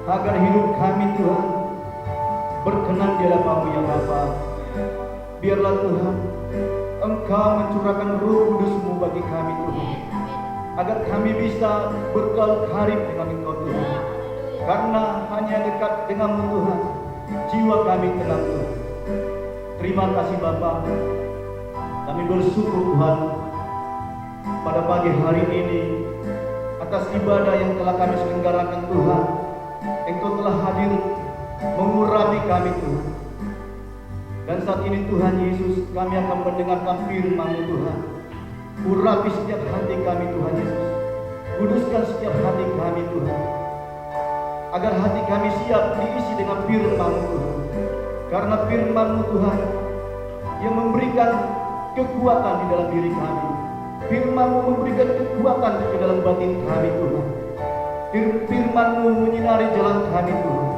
agar hidup kami Tuhan berkenan di hadapan-Mu ya Bapa. Biarlah Tuhan Engkau mencurahkan Roh Kudus-Mu bagi kami Tuhan, agar kami bisa bergaul karib dengan Engkau Tuhan. Karena hanya dekat dengan-Mu Tuhan, jiwa kami tenang Tuhan. Terima kasih Bapa. Kami bersyukur Tuhan pada pagi hari ini atas ibadah yang telah kami selenggarakan Tuhan. Engkau telah hadir mengurapi kami Tuhan. Dan saat ini Tuhan Yesus, kami akan mendengarkan firman-Mu Tuhan. Urapi setiap hati kami Tuhan Yesus. Kuduskan setiap hati kami Tuhan, agar hati kami siap diisi dengan firman-Mu Tuhan. Karena firman-Mu Tuhan yang memberikan kekuatan di dalam diri kami. Firman-Mu memberikan kekuatan di dalam batin kami Tuhan. Firman-Mu menyinari jalan kami Tuhan.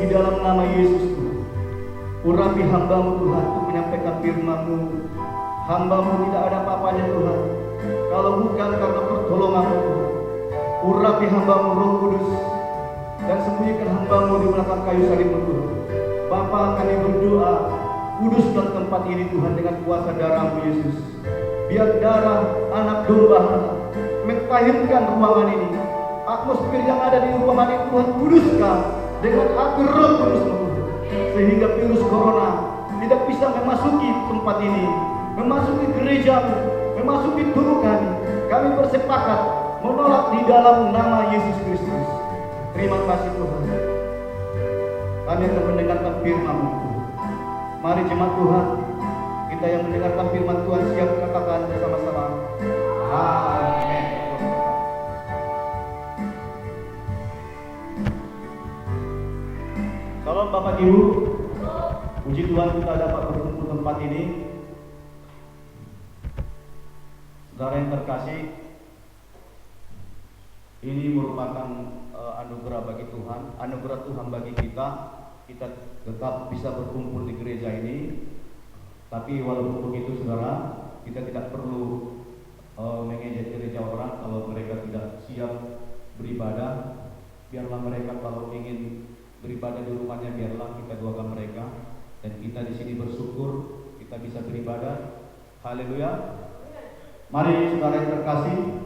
Di dalam nama Yesus Tuhan, urapi hamba-Mu Tuhan untuk menyampaikan firman-Mu. Hamba-Mu tidak ada apa-apanya Tuhan kalau bukan karena pertolongan-Mu Tuhan. Urapi hamba-Mu Roh Kudus, dan sembunyikan hamba-Mu di belakang kayu salib-Mu Tuhan. Bapa, kami berdoa, kuduskan tempat ini Tuhan dengan kuasa darah-Mu Yesus. Biar darah anak domba mentahirkan ruangan ini. Atmosfer yang ada di ruangan ini Tuhan kuduskan dengan api Roh Kudus-Mu, sehingga virus corona tidak bisa memasuki tempat ini, memasuki gereja-Mu, memasuki tubuh kami. Kami bersepakat menolak di dalam nama Yesus Kristus. Terima kasih Tuhan. Kami akan mendengarkan firman-Mu Tuhan. Mari jemaat Tuhan, kita yang mendengarkan firman Tuhan siap katakan bersama-sama, amin. Salam Bapak Ibu. Puji Tuhan kita dapat berkumpul tempat ini. Saudara yang terkasih, ini merupakan anugerah bagi Tuhan, anugerah Tuhan bagi kita. Kita tetap bisa berkumpul di gereja ini. Tapi walaupun begitu saudara, kita tidak perlu mengejek gereja orang kalau mereka tidak siap beribadah. Biarlah mereka kalau ingin beribadah di rumahnya, biarlah kita doakan mereka. Dan kita di sini bersyukur kita bisa beribadah. Haleluya. Mari saudara yang terkasih,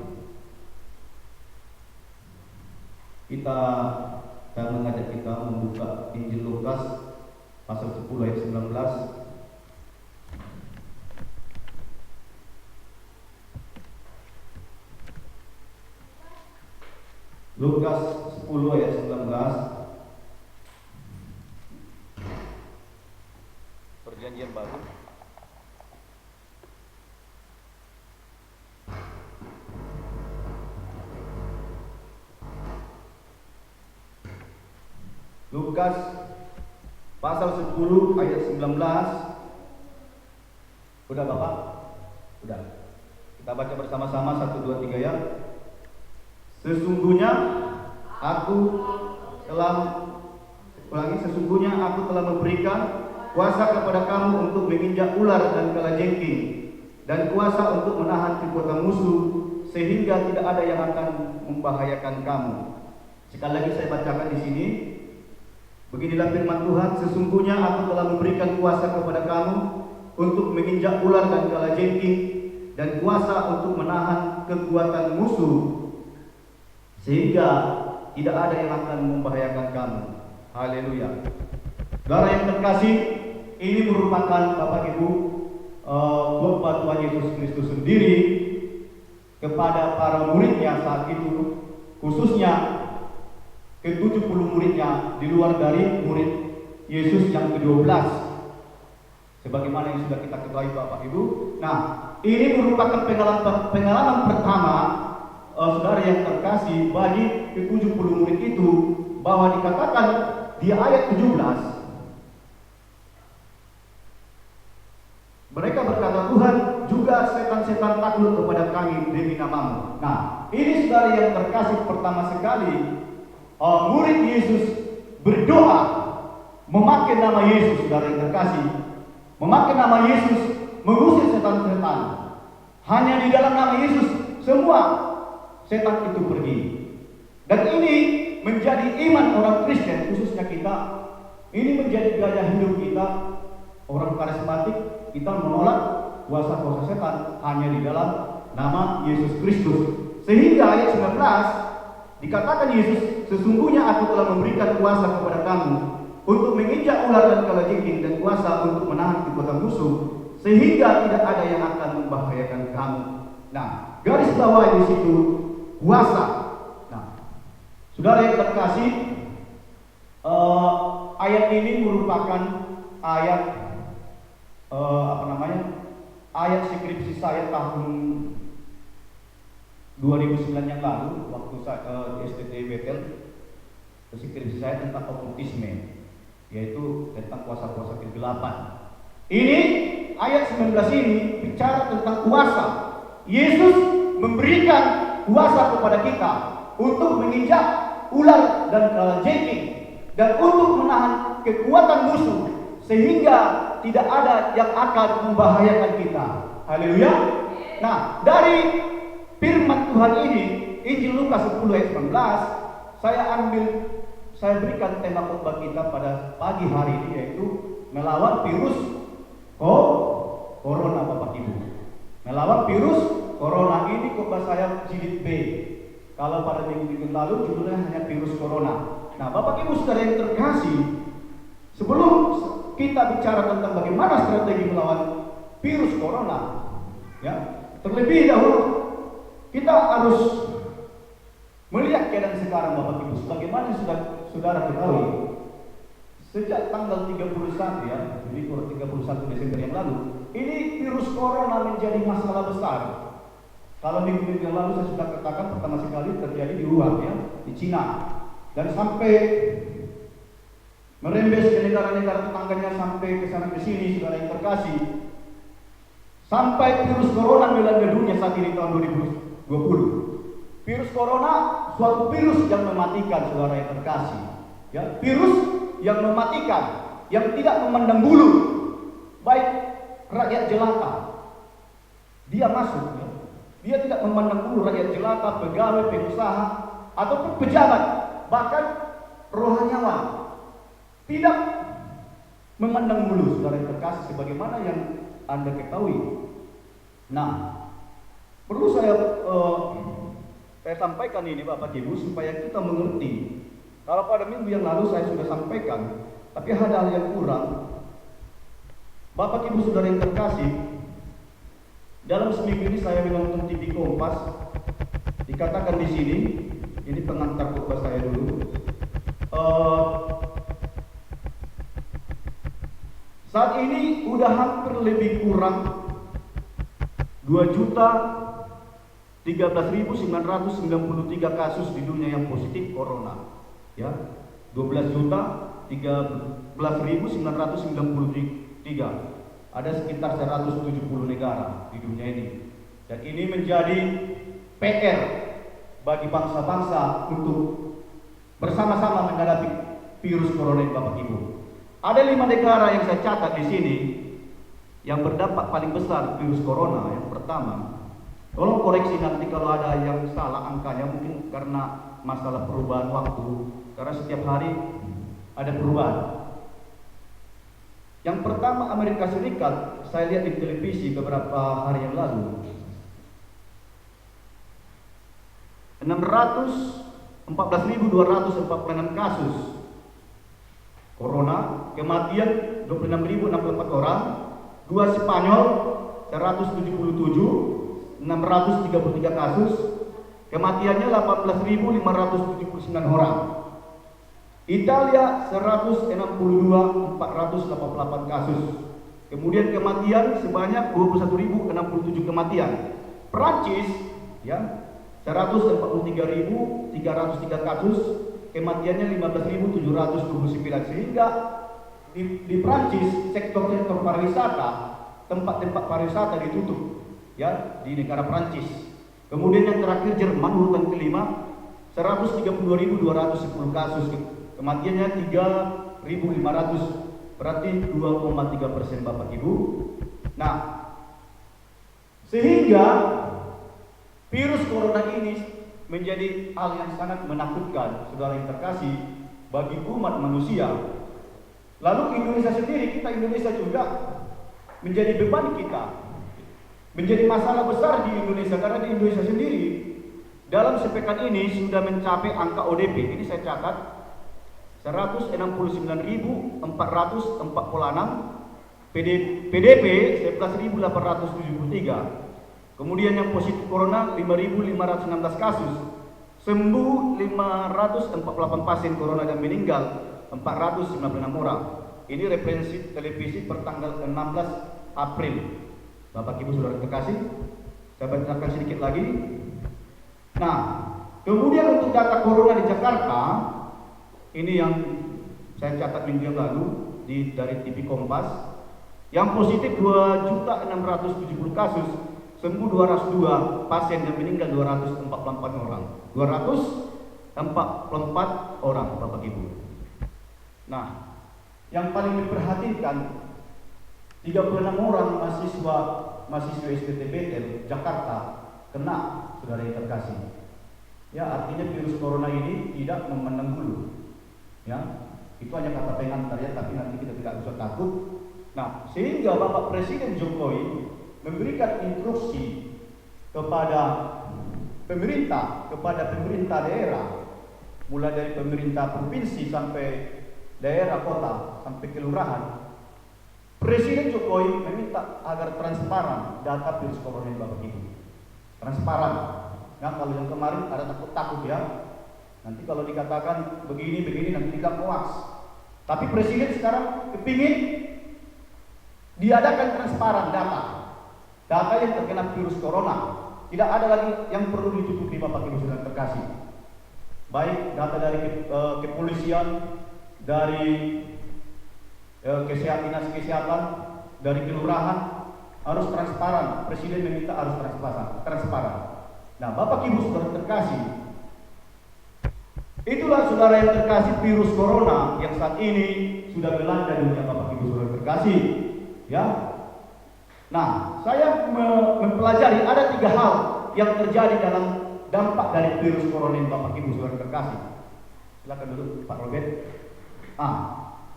kita akan mengajak kita membuka Injil Lukas pasal 10 ayat 19. Lukas 10 ayat 19. Perjanjian baru. Lukas pasal 10 ayat 19. Udah Bapak? Udah. Kita baca bersama-sama 1 2 3 ya. Sesungguhnya aku telah memberikan kuasa kepada kamu untuk menginjak ular dan kalajengking, dan kuasa untuk menahan kekuatan musuh, sehingga tidak ada yang akan membahayakan kamu. Sekali lagi saya bacakan di sini. Beginilah firman Tuhan, sesungguhnya aku telah memberikan kuasa kepada kamu untuk menginjak ular dan kalajengking, dan kuasa untuk menahan kekuatan musuh, sehingga tidak ada yang akan membahayakan kamu. Haleluya. Saudara yang terkasih, ini merupakan Bapak Ibu khotbah Tuhan Yesus Kristus sendiri kepada para muridnya saat itu, khususnya ke-70 muridnya di luar dari murid Yesus yang ke-12. Sebagaimana yang sudah kita ketahui Bapak Ibu. Nah, ini merupakan pengalaman pertama saudara yang terkasih bagi ke-70 murid itu, bahwa dikatakan di ayat 17, mereka berkata, Tuhan, juga setan-setan takut kepada kami demi nama-Mu. Nah, ini saudara yang terkasih, pertama sekali murid Yesus berdoa memakai nama Yesus. Saudara yang terkasih, memakai nama Yesus mengusir setan-setan. Hanya di dalam nama Yesus semua setan itu pergi. Dan ini menjadi iman orang Kristen, khususnya kita, ini menjadi gaya hidup kita, orang karismatik. Kita menolak kuasa-kuasa setan hanya di dalam nama Yesus Kristus. Sehingga ayat 19 dikatakan Yesus, sesungguhnya aku telah memberikan kuasa kepada kamu untuk menginjak ular dan kalajengking, dan kuasa untuk menahan kekuatan musuh, sehingga tidak ada yang akan membahayakan kamu. Nah, garis bawah di situ kuasa. Nah, saudara yang terkasih, ayat ini merupakan ayat ayat skripsi saya tahun 2009 yang lalu, waktu saya di STT Betel. Skripsi saya tentang okultisme, yaitu tentang kuasa-kuasa kegelapan. Ini ayat 19 ini bicara tentang kuasa. Yesus memberikan kuasa kepada kita untuk menginjak ular dan kalajengking, dan untuk menahan kekuatan musuh, sehingga tidak ada yang akan membahayakan kita. Haleluya. Nah, dari firman Tuhan ini, Injil Lukas 10 ayat 19, saya berikan tema khotbah kita pada pagi hari ini, yaitu melawan virus corona, Bapak Ibu. Melawan virus corona. Ini khotbah saya jilid B. Kalau pada minggu lalu judulnya hanya virus corona. Nah, Bapak Ibu saudara yang terkasih, sebelum kita bicara tentang bagaimana strategi melawan virus corona, ya, terlebih dahulu kita harus melihat keadaan sekarang, Bapak Ibu. Sebagaimana sudah saudara ketahui, sejak tanggal 31 ya, jadi 31 Desember yang lalu, ini virus corona menjadi masalah besar. Kalau minggu yang lalu saya sudah katakan pertama sekali terjadi di Wuhan, ya, di Cina, dan sampai merembes ke negara-negara tetangganya, sampai ke sana ke sini, saudara yang terkasih. Sampai virus corona melanda dunia saat ini tahun 2020. Virus corona suatu virus yang mematikan, saudara yang terkasih. Ya, virus yang mematikan, yang tidak memandang bulu, baik rakyat jelata, dia masuk, ya. Dia tidak memandang bulu rakyat jelata, pegawai, pengusaha, ataupun pejabat, bahkan rohaniawan, tidak memandang bulu, saudara yang terkasih, sebagaimana yang Anda ketahui. Nah, perlu saya sampaikan ini, Bapak Ibu, supaya kita mengerti. Kalau pada minggu yang lalu saya sudah sampaikan, tapi ada hal yang kurang. Bapak Ibu saudara yang terkasih, dalam seminggu ini saya menonton TV Kompas. Dikatakan di sini, ini pengantar khotbah saya dulu. Saat ini udah hampir lebih kurang 2.013.993 kasus di dunia yang positif corona. Ya, 12.013.993. Ada sekitar 170 negara di dunia ini. Dan ini menjadi PR bagi bangsa-bangsa untuk bersama-sama menghadapi virus corona ini, Bapak Ibu. Ada 5 negara yang saya catat di sini yang berdampak paling besar virus corona. Yang pertama, tolong koreksi nanti kalau ada yang salah angkanya, mungkin karena masalah perubahan waktu, karena setiap hari ada perubahan. Yang pertama, Amerika Serikat. Saya lihat di televisi beberapa hari yang lalu, 614.246 kasus corona, kematian 26.064 orang. 2 Spanyol 177, 633 kasus, kematiannya 18.579 orang. Italia 162.488 kasus, kemudian kematian sebanyak 21.067 kematian. Prancis, ya, 143.303 kasus, kematiannya 15.729. Sehingga di Prancis sektor-sektor pariwisata, tempat-tempat pariwisata ditutup, ya, di negara Prancis. Kemudian yang terakhir Jerman, urutan kelima, 132.210 kasus, kematiannya 3.500, berarti 2,3%, Bapak Ibu. Nah, sehingga virus corona ini menjadi hal yang sangat menakutkan, saudara yang terkasih, bagi umat manusia. Lalu Indonesia sendiri, kita Indonesia juga menjadi beban kita, menjadi masalah besar di Indonesia, karena di Indonesia sendiri dalam sepekan ini sudah mencapai angka ODP. Ini saya catat 169.446, PDP 11.873. Kemudian yang positif corona 5.516 kasus, sembuh 548 pasien corona dan meninggal 496 orang. Ini referensi televisi per tanggal 16 April. Bapak Ibu Saudara terkasih, saya bacakan sedikit lagi. Nah, kemudian untuk data corona di Jakarta, ini yang saya catat minggu yang lalu dari TV Kompas. Yang positif 2.670 kasus, sembuh 202 pasien dan meninggal 244 orang. 244 orang, Bapak Ibu. Nah, yang paling diperhatikan 36 orang mahasiswa STTBL Jakarta kena, saudara yang terkasih. Ya, artinya virus corona ini tidak memandang bulu. Ya, itu hanya kata pengantar ya, tapi nanti kita tidak usah takut. Nah, sehingga Bapak Presiden Jokowi memberikan instruksi kepada pemerintah daerah, mulai dari pemerintah provinsi sampai daerah, kota, sampai kelurahan. Presiden Jokowi meminta agar transparan data virus corona Bapak Ibu. Transparan. Nah, kalau yang kemarin ada takut-takut ya. Nanti kalau dikatakan begini nanti tidak puas. Tapi Presiden sekarang kepingin diadakan transparan data yang terkena virus corona. Tidak ada lagi yang perlu ditutupi, Bapak Ibu Saudara terkasih. Baik data dari kepolisian, dari dinas kesehatan, dari kelurahan, harus transparan. Presiden meminta harus transparan. Nah, Bapak Ibu Saudara terkasih, itulah saudara yang terkasih virus corona yang saat ini sudah melanda dunia, Bapak Ibu Saudara terkasih. Ya. Nah, saya mempelajari ada 3 hal yang terjadi dalam dampak dari virus corona ini, Bapak Ibu Saudara terkasih. Silakan dulu Pak Robert.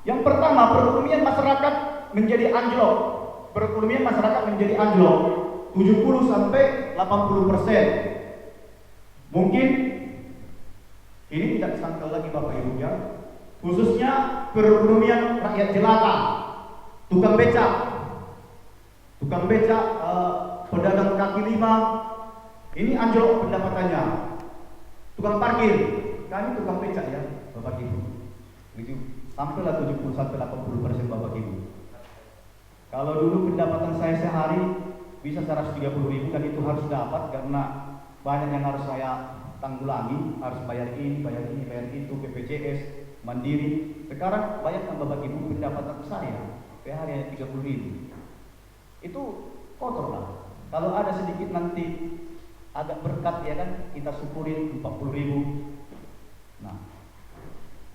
Yang pertama, perekonomian masyarakat menjadi anjlok. 70 sampai 80%. Mungkin ini tidak disangkal lagi Bapak Ibu ya. Khususnya perekonomian rakyat jelata, tukang becak, pedagang kaki lima, ini anjlok pendapatannya. Tukang parkir, kami tukang becak ya, Bapak Ibu. Itu sampailah 70 sampai 80% Bapak Ibu. Kalau dulu pendapatan saya sehari bisa 130.000 dan itu harus dapat karena banyak yang harus saya tanggulangi, harus bayar ini, bayar itu, BPJS, Mandiri. Sekarang bayangkan Bapak Ibu pendapatan saya sehari hanya 30.000. Itu kotor lah. Kalau ada sedikit nanti agak berkat ya kan, kita syukurin 40.000. Nah,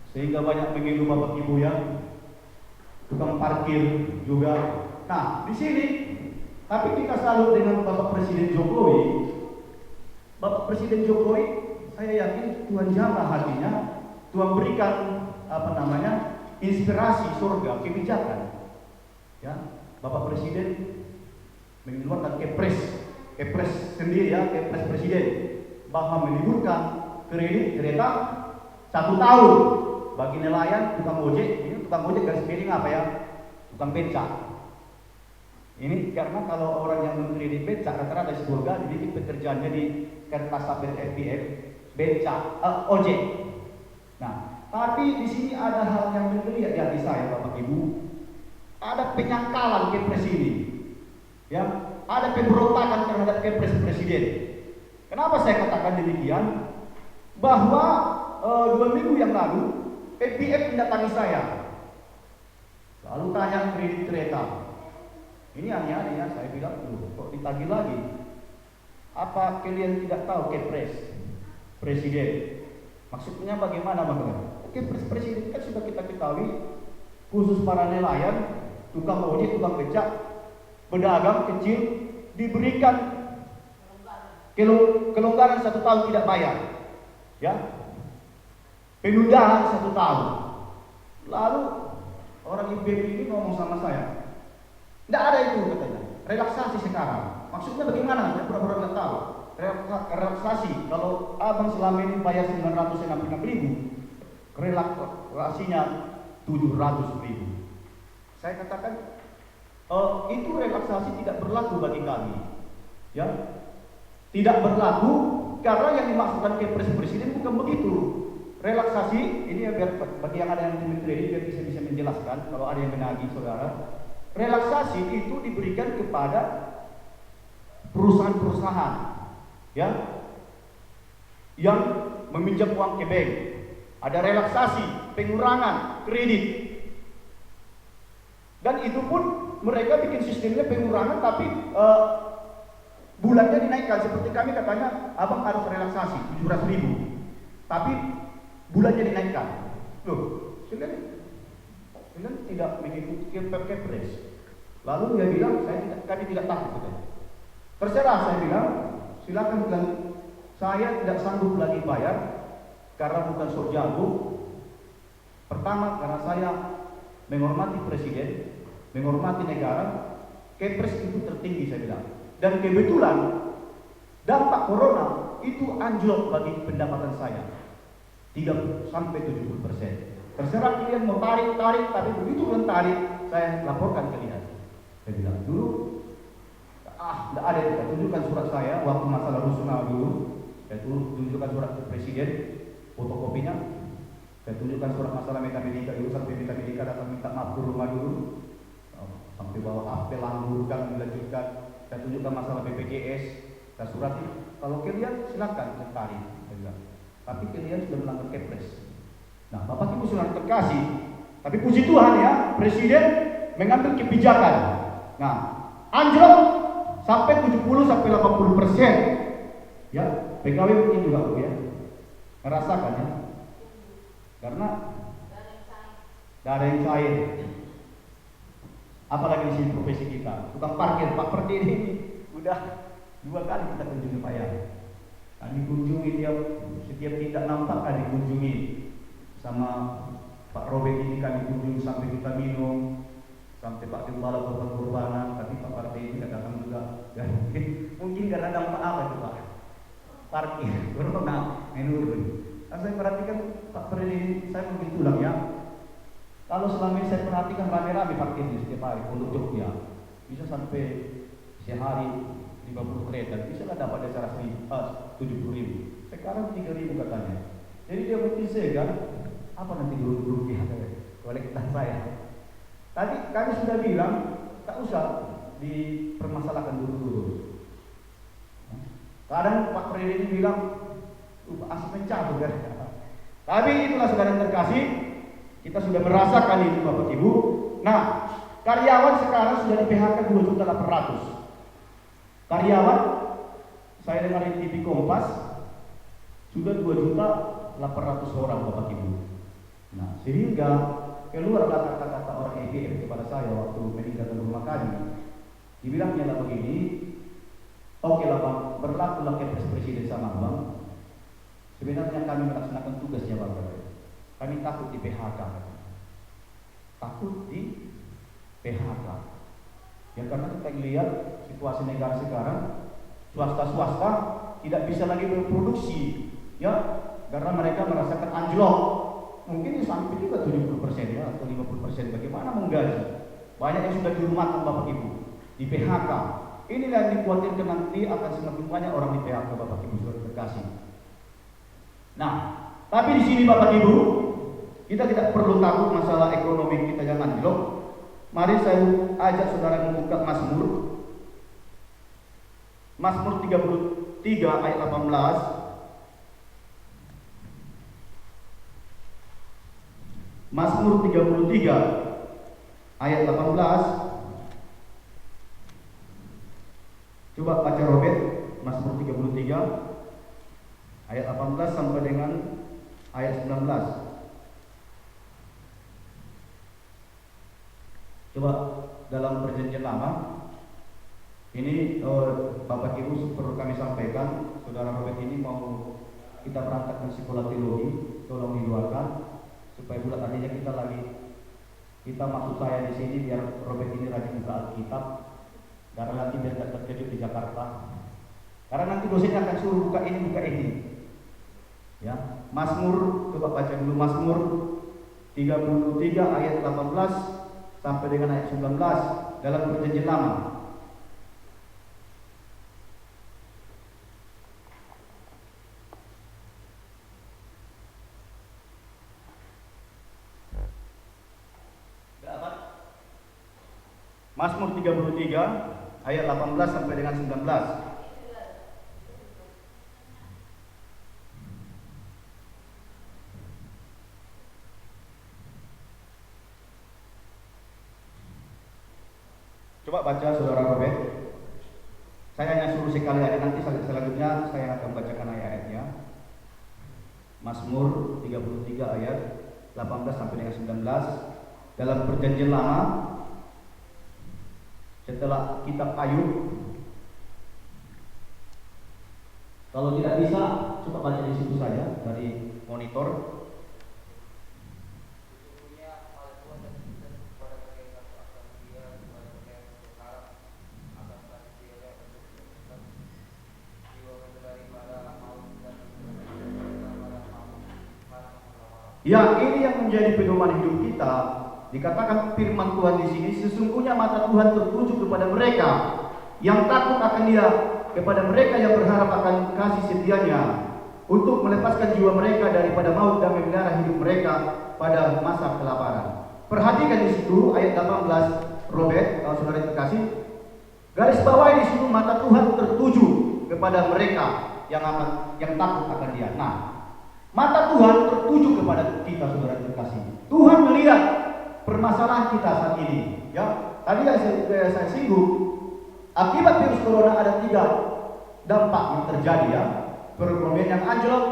sehingga banyak mengeluh Bapak Ibu ya. Tukang parkir juga. Nah, di sini tapi kita salut dengan Bapak Presiden Jokowi. Bapak Presiden Jokowi, saya yakin Tuhan jamah hatinya, Tuhan berikan inspirasi surga, kebijakan. Ya, Bapak Presiden mengeluarkan Kepres sendiri ya, Kepres Presiden bahwa meliburkan kredit kereta 1 tahun bagi nelayan, tukang ojek. Ini tukang ojek garis miring apa ya? Tukang becak. Ini karena kalau orang yang mengkredit becak rata-rata di surga, jadi pekerjaannya di kertas sabit FPF, becak, ojek. Nah, tapi di sini ada hal yang menggeliat di hati saya, Bapak Ibu. Ada penyangkalan Kepres ini. Ya, ada pemberontakan terhadap Kepres Presiden. Kenapa saya katakan demikian? Bahwa 2 minggu yang lalu PPF mendatangi saya, lalu tanya kredit kereta. Ini aneh-aneh ya, saya bilang kok ditagih lagi. Apa kalian tidak tahu Kepres Presiden? Maksudnya bagaimana Bang? Kepres Presiden kan sudah kita ketahui khusus para nelayan, tukang ojek, tukang becak, pedagang kecil diberikan kelonggaran 1 tahun tidak bayar, ya, penundaan 1 tahun. Lalu orang IPB ini ngomong sama saya, tidak ada itu katanya, relaksasi sekarang. Maksudnya bagaimana? Saya pura-pura nggak tahu. Relaksasi, kalau abang selama ini bayar 966.000, relaksasinya 700.000. Saya katakan, itu relaksasi tidak berlaku bagi kami, ya, tidak berlaku karena yang dimaksudkan Kepres Presiden bukan begitu. Relaksasi ini biar bagi yang ada yang tim kredit biar bisa menjelaskan kalau ada yang menagih saudara. Relaksasi itu diberikan kepada perusahaan-perusahaan, ya, yang meminjam uang ke bank. Ada relaksasi, pengurangan kredit. Dan itu pun mereka bikin sistemnya pengurangan tapi bulannya dinaikkan. Seperti kami katanya, abang harus relaksasi 700.000, tapi bulannya dinaikkan. Loh, kalian tidak mengikuti Kepres. Lalu dia bilang, kami tidak takut katanya. Terserah, saya bilang, silakan bilang, saya tidak sanggup lagi bayar karena bukan sok jago. Pertama, karena saya menghormati presiden, menghormati negara. Kepres itu tertinggi, saya bilang. Dan kebetulan dampak corona itu anjlok bagi pendapatan saya 30-70%. Terserah kalian mau tarik, tapi begitu kalian tarik, saya laporkan kalian. Saya bilang dulu, tidak ada, saya tunjukkan surat saya waktu masalah Rusunau dulu. Saya tunjukkan surat ke presiden, fotokopinya. Saya tunjukkan surat masalah Metamedika dulu, sampai Metamedika datang minta maaf ke rumah dulu, sampai bawa apel langgurkan, dilanjutkan. Saya tunjukkan masalah BPJS, saya surati. Kalau kalian silakan tarik, saya bilang. Tapi kalian sudah melanggar Kepres. Nah, Bapak Ibu sudah terkasih. Tapi puji Tuhan ya, presiden mengambil kebijakan. Nah, anjlok sampai 70-80%. Ya, PKW mungkin juga Bu ya. Merasakan ya. Karena tidak ada yang cair. Apalagi di sini profesi kita, tukang parkir, Pak Perdi ini udah 2 kali kita kunjungi Pak ya. Kami kunjungi setiap tidak nampak kami kunjungi. Sama Pak Robert ini kami kunjungi sampai kita minum, sampai Pak Gembala korban-korbanan, tapi Pak Perdi ini tidak datang juga. Dan mungkin karena dampak apa itu Pak? Parkir, corona, menurun. Nah, saya perhatikan Pak Perdi ini, saya mungkin tulang ya. Kalau selama ini saya perhatikan rame-rame parkirnya setiap hari untuk Jogja, bisa sampai sehari 50 kereta, bisa lah dapat dasar 70.000. Sekarang 3.000 katanya. Jadi dia mungkin segan, apa nanti dulu ya kolektan saya. Tadi kami sudah bilang tak usah dipermasalahkan dulu. Kadang Pak Presiden bilang asal mencabut kan. Tapi itulah saudara yang terkasih, kita sudah merasakan itu Bapak Ibu. Nah, karyawan sekarang sudah di PHK 2.800.000. Karyawan saya dengar di TV Kompas sudah 2.800.000 orang Bapak Ibu. Nah, sehingga keluarlah kata-kata orang EGM kepada saya waktu meninggalkan rumah kami. Dibilangnya lah begini, oke lah Bang, berlakulah Kepres Presiden sama Bang. Sebenarnya kami melaksanakan tugasnya Bang. Kami takut di PHK. Takut di PHK. Ya karena kita lihat situasi negara sekarang, swasta tidak bisa lagi berproduksi, ya karena mereka merasakan anjlok. Mungkin sampai juga 70% ya atau 50%. Bagaimana menggaji? Banyak yang sudah dirumahkan Bapak Ibu di PHK. Inilah yang dikhawatirkan nanti akan semakin banyak orang di PHK Bapak Ibu sudah terkasih. Nah, tapi di sini Bapak Ibu, kita tidak perlu takut masalah ekonomi kita yang anjlok. Mari saya ajak saudara membuka Mazmur 33 ayat 18. Mazmur 33 ayat 18. Coba baca Robert, Mazmur 33 ayat 18 sampai dengan ayat 19. Coba dalam perjanjian lama ini Bapak Ibu perlu kami sampaikan, saudara Robert ini mau kita berangkatkan sekolah teologi, tolong didoakan supaya bulan tadinya kita maksud saya di sini biar Robert ini rajin buka Alkitab, karena nanti biar tidak terkejut di Jakarta. Karena nanti dosennya akan suruh buka ini. Ya, Mazmur, coba baca dulu Mazmur 33 ayat 18 sampai dengan ayat 19 dalam Perjanjian Lama. Mazmur 33 ayat 18 sampai dengan 19. Coba baca saudara Robert. Saya hanya suruh sekali aja, nanti selanjutnya saya akan bacakan ayat-ayatnya. Mazmur 33 ayat 18 sampai dengan 19 dalam Perjanjian Lama. Setelah kitab Ayub, kalau tidak bisa, coba baca di situ saja dari monitor. Ya, ini yang menjadi pedoman hidup kita. Dikatakan firman Tuhan di sini, sesungguhnya mata Tuhan tertuju kepada mereka yang takut akan Dia, kepada mereka yang berharap akan kasih setianya, untuk melepaskan jiwa mereka daripada maut dan memelihara hidup mereka pada masa kelaparan. Perhatikan di situ ayat 18, Robert, kalau saudara terkasih, garis bawah di situ mata Tuhan tertuju kepada mereka yang takut akan Dia. Nah, mata Tuhan tertuju kepada kita, saudara terkasih. Tuhan melihat permasalahan kita saat ini. Ya, tadi saya singgung, akibat virus corona ada 3 dampak yang terjadi ya. Perekonomian yang anjlok,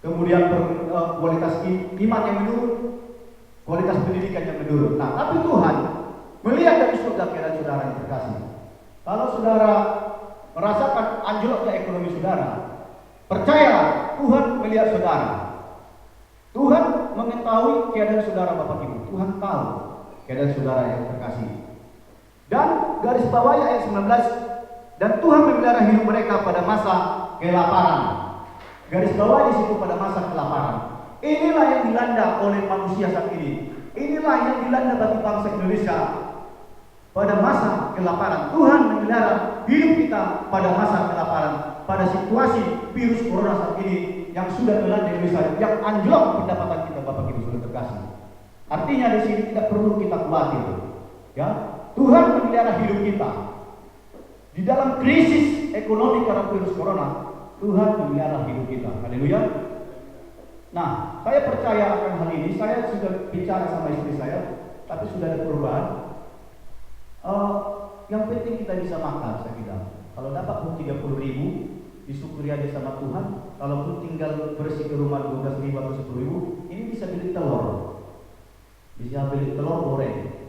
kemudian kualitas iman yang menurun, kualitas pendidikan yang menurun. Nah, tapi Tuhan melihat dari surga keadaan saudara yang terkasih. Kalau saudara merasakan anjloknya ekonomi saudara, percayalah Tuhan melihat saudara. Tuhan mengetahui keadaan saudara Bapak Ibu. Tuhan tahu keadaan saudara yang terkasih. Dan garis bawahnya ayat 19, dan Tuhan memelihara hidup mereka pada masa kelaparan. Garis bawah di situ pada masa kelaparan. Inilah yang dilanda oleh manusia saat ini. Inilah yang dilanda bagi bangsa Indonesia pada masa kelaparan. Tuhan memelihara hidup kita pada masa kelaparan, pada situasi virus corona saat ini yang sudah melanda Indonesia, yang anjlok pendapatan kita, Bapak Ibu sudah terkasih. Artinya di sini tidak perlu kita khawatir. Ya, Tuhan memelihara hidup kita. Di dalam krisis ekonomi karena virus corona, Tuhan memelihara hidup kita. Haleluya. Nah, saya percaya akan hal ini. Saya sudah bicara sama istri saya, tapi sudah ada perubahan. Yang penting kita bisa makan, saya bilang. Kalau dapat pun 30.000, disyukuri aja sama Tuhan. Kalaupun tinggal bersih ke rumah 12.000 atau 10.000, ini bisa beli telur. Bisa beli telur goreng.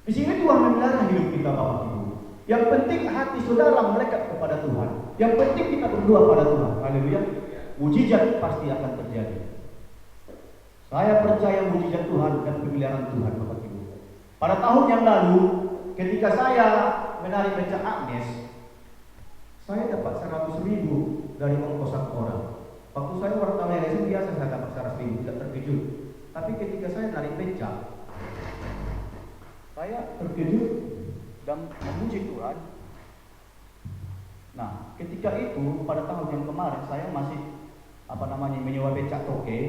Di sini Tuhan memelihara hidup kita, Bapak Ibu. Yang penting hati saudara melekat kepada Tuhan. Yang penting kita berdoa pada Tuhan. Haleluya. Mujizat pasti akan terjadi. Saya percaya mujizat Tuhan dan pemeliharaan Tuhan, Bapak Ibu. Pada tahun yang lalu, ketika saya menari becak Agnes, saya dapat 100.000 dari ongkos satu orang. Waktu saya wartawan LSM biasa saya dapat 100.000, tidak terkejut. Tapi ketika saya narik becak, saya terkejut dan memuji Tuhan. Nah, ketika itu pada tahun yang kemarin saya masih menyewa becak toke.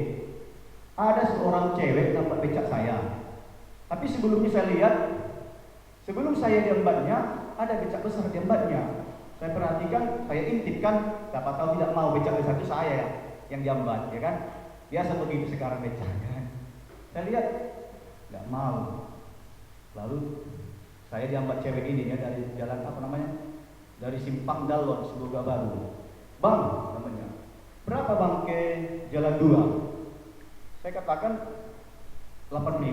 Ada seorang cewek dapat becak saya. Tapi sebelumnya saya lihat, sebelum saya diembatnya, ada becak besar diembatnya. Saya perhatikan, saya intipkan, siapa tahu tidak mau becak besar itu saya yang diambat, ya kan? Biasa begitu sekarang becak, kan? Saya lihat, tidak mau. Lalu saya diambat cewek ini ya dari jalan dari Simpang Dalon, Semoga Baru. Bang, namanya. Berapa bang ke Jalan 2? Saya katakan 8.000.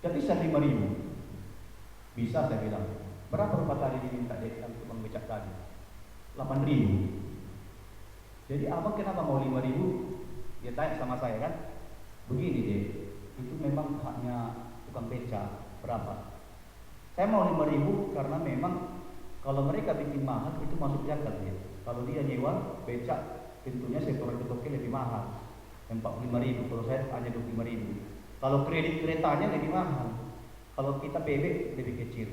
Jadi saya 5.000. Bisa saya bilang. Berapa rupiah tadi diminta dari tukang becak tadi? 8.000. Jadi abang kenapa mau 5.000? Dia tanya sama saya kan, begini deh, itu memang haknya tukang beca, berapa? Saya mau 5.000 karena memang kalau mereka bikin mahal itu masuk akal dia. Kalau dia nyewa beca, tentunya sektor ketoknya lebih mahal, 45.000. Kalau saya hanya 25.000. Kalau kredit keretanya lebih mahal, kalau kita PB lebih kecil.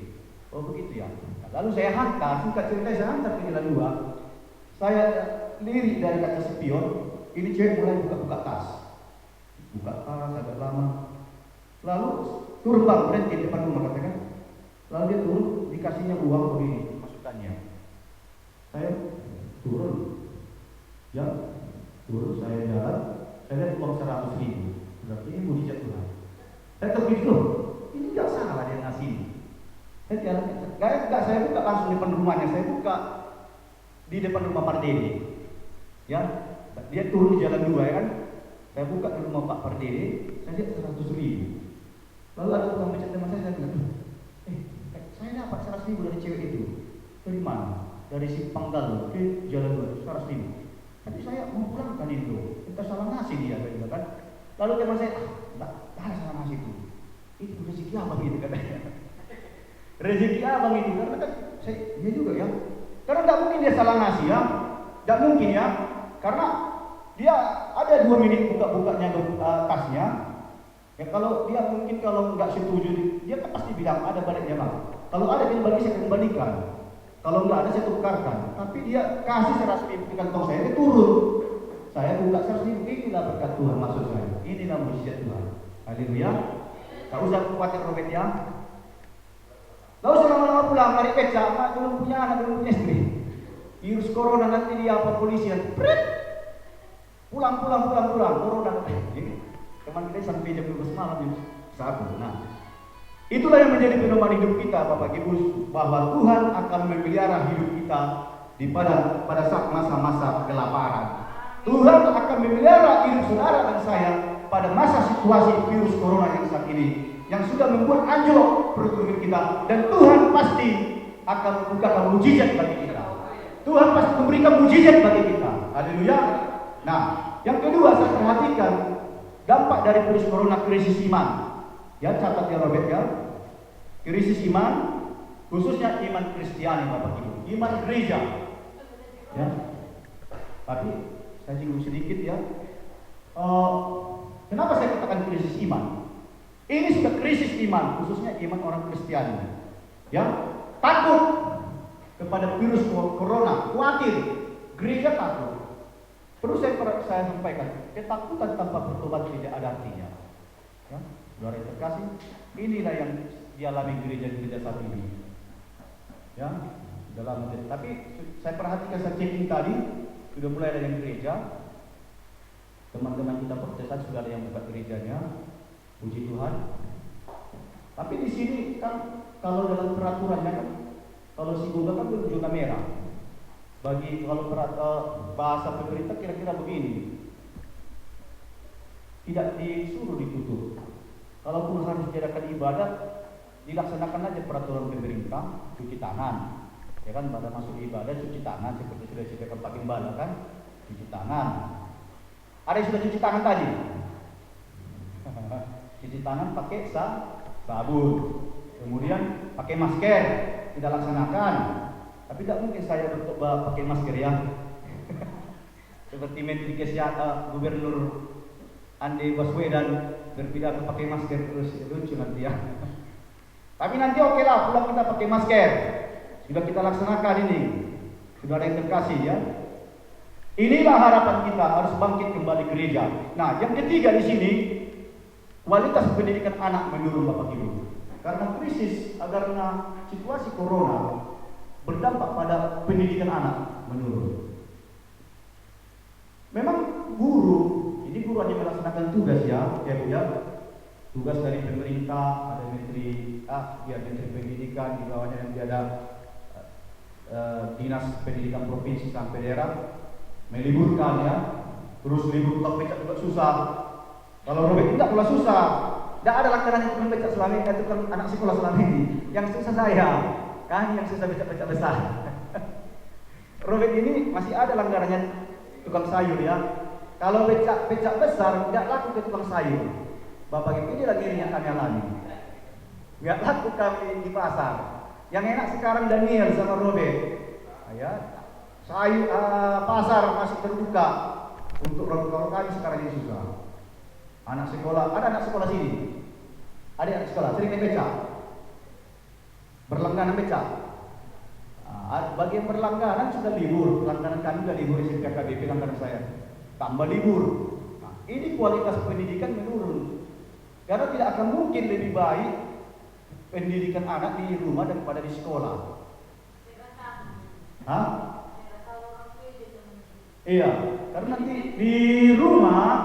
Oh begitu ya. Nah, lalu saya hantar, singkat cerita saya hantar ke Jalan 2. Saya lirik dari kaca spion. Ini cewek mulai buka-buka tas. Buka tas agak lama. Lalu turun bang, berhenti di depan rumah katakan. Lalu dia turun, dikasihnya uang begini, masukannya. Saya turun. Ya, turun saya jalan. Saya lihat uang 100.000. Berarti ini mujizat Tuhan. Saya terpikir loh, ini nggak salah dia ngasih. Saya jalan, nggak saya buka langsung di depan rumahnya. Saya buka di depan rumah Pardede. Ya, dia turun di Jalan 2 ya kan. Saya buka di rumah Pak Pardede, saya lihat 100.000. Lalu ada tukang beca teman saya bilang, saya dapat 100.000 dari cewek itu. Dari mana? Dari Simpanggal ke Jalan 2, 100.000. Tapi saya mau pulangkan itu. Kita salah ngasih dia kan. Lalu teman saya, enggak ada salah ngasih itu. Itu rezeki abang itu katanya. Rezeki abang itu karena kan dia juga ya. Karena enggak mungkin dia salah ngasih ya. Enggak mungkin ya. Karena dia ada 2 menit buka-bukanya tasnya. Ya kalau dia mungkin kalau nggak setuju, dia kan pasti bilang ada baliknya bang. Kalau ada yang balik saya kembalikan. Kalau nggak ada saya tukarkan. Tapi dia kasih 100.000 di kantong saya, dia turun. Saya buka 100.000, inilah berkat Tuhan maksud saya. Inilah mujizat Tuhan. Haleluya. Tak usah khawatir Robert ya. Lalu selama-lama pulang lari beca, belum punya anak, belum punya istri. Virus corona nanti dia apa polisi nanti. Pulang corona. Teman kita sampai jam 12 malam jam 1. Nah, itulah yang menjadi pedoman hidup kita Bapak Ibu, bahwa Tuhan akan memelihara hidup kita pada saat masa-masa kelaparan. Tuhan akan memelihara hidup saudara dan saya pada masa situasi virus corona yang saat ini, yang sudah membuat anjlok perekonomian kita, dan Tuhan pasti akan membukakan mujizat bagi kita. Tuhan pasti memberikan mujizat bagi kita. Haleluya. Nah, yang kedua saya perhatikan dampak dari virus corona, krisis iman. Ya, catat ya Robert ya. Krisis iman, khususnya iman Kristiani Bapak Ibu, iman gereja. Ya. Tapi saya singgung sedikit ya. Kenapa saya katakan krisis iman? Ini sudah krisis iman, khususnya iman orang Kristiani. Ya, takut kepada virus corona, khawatir, gereja takut. Perlu saya sampaikan, ketakutan tanpa bertobat tidak ada artinya. Ya, saudara yang terkasih, inilah yang dialami gereja-gereja saat ini. Ya, dalam tapi saya perhatikan, saya checking tadi, sudah mulai ada yang gereja. Teman-teman kita Protestan sudah ada yang buka gerejanya, puji Tuhan. Tapi di sini kan kalau dalam peraturannya kan, kalau sinagoga kan zona merah. Bagi kalau bahasa pemerintah kira-kira begini, tidak disuruh ditutup. Kalaupun harus diadakan ibadat, dilaksanakan aja peraturan pemerintah, cuci tangan. Ya kan, pada masuk ibadah cuci tangan seperti sudah disediakan Pak Gembala kan, cuci tangan. Ada yang sudah cuci tangan tadi? Cuci tangan pakai sabun. Kemudian pakai masker, tidak laksanakan. Tapi tidak mungkin saya pakai masker ya. Seperti Menteri Kesehatan Gubernur Andi Baswedan berpidato pakai masker terus, lucu nanti ya. Tapi nanti oke lah, pulang kita pakai masker. Sudah kita laksanakan ini. Sudah ada yang terkasih ya. Inilah harapan kita, harus bangkit kembali gereja. Nah, yang ketiga di sini, kualitas pendidikan anak menurun Bapak Ibu. Karena krisis, karena situasi corona berdampak pada pendidikan anak menurun. Memang guru, ini guru hanya melaksanakan tugas ya Bu ya. Tugas dari pemerintah, ada menteri menteri pendidikan, di bawahnya nanti ada dinas pendidikan provinsi sampai daerah, meliburkan ya. Terus libur tukang becak juga susah. Kalau Robert tidak pula susah. Tidak ada langganan tukang becak selama ini, itu kan anak sekolah selama ini. Yang susah saya. Kan yang susah becak-becak besar. Robek ini masih ada langgarannya tukang sayur ya. Kalau becak besar tidak laku ke tukang sayur. Bapak Ibu, ini lagi yang kami alami. Nggak laku kami di pasar. Yang enak sekarang Daniel sama Robek. Ya, sayur pasar masih terbuka. Untuk kalau kami sekarang ini susah. Anak sekolah, ada anak sekolah sini. Ada anak sekolah sering naik becak. Berlangganan becak. Bagi yang berlangganan sudah libur, langganan kami sudah libur di KBP langganan saya. Tambah libur. Nah, ini kualitas pendidikan menurun. Karena tidak akan mungkin lebih baik pendidikan anak di rumah daripada di sekolah. Hah? Iya, karena nanti di rumah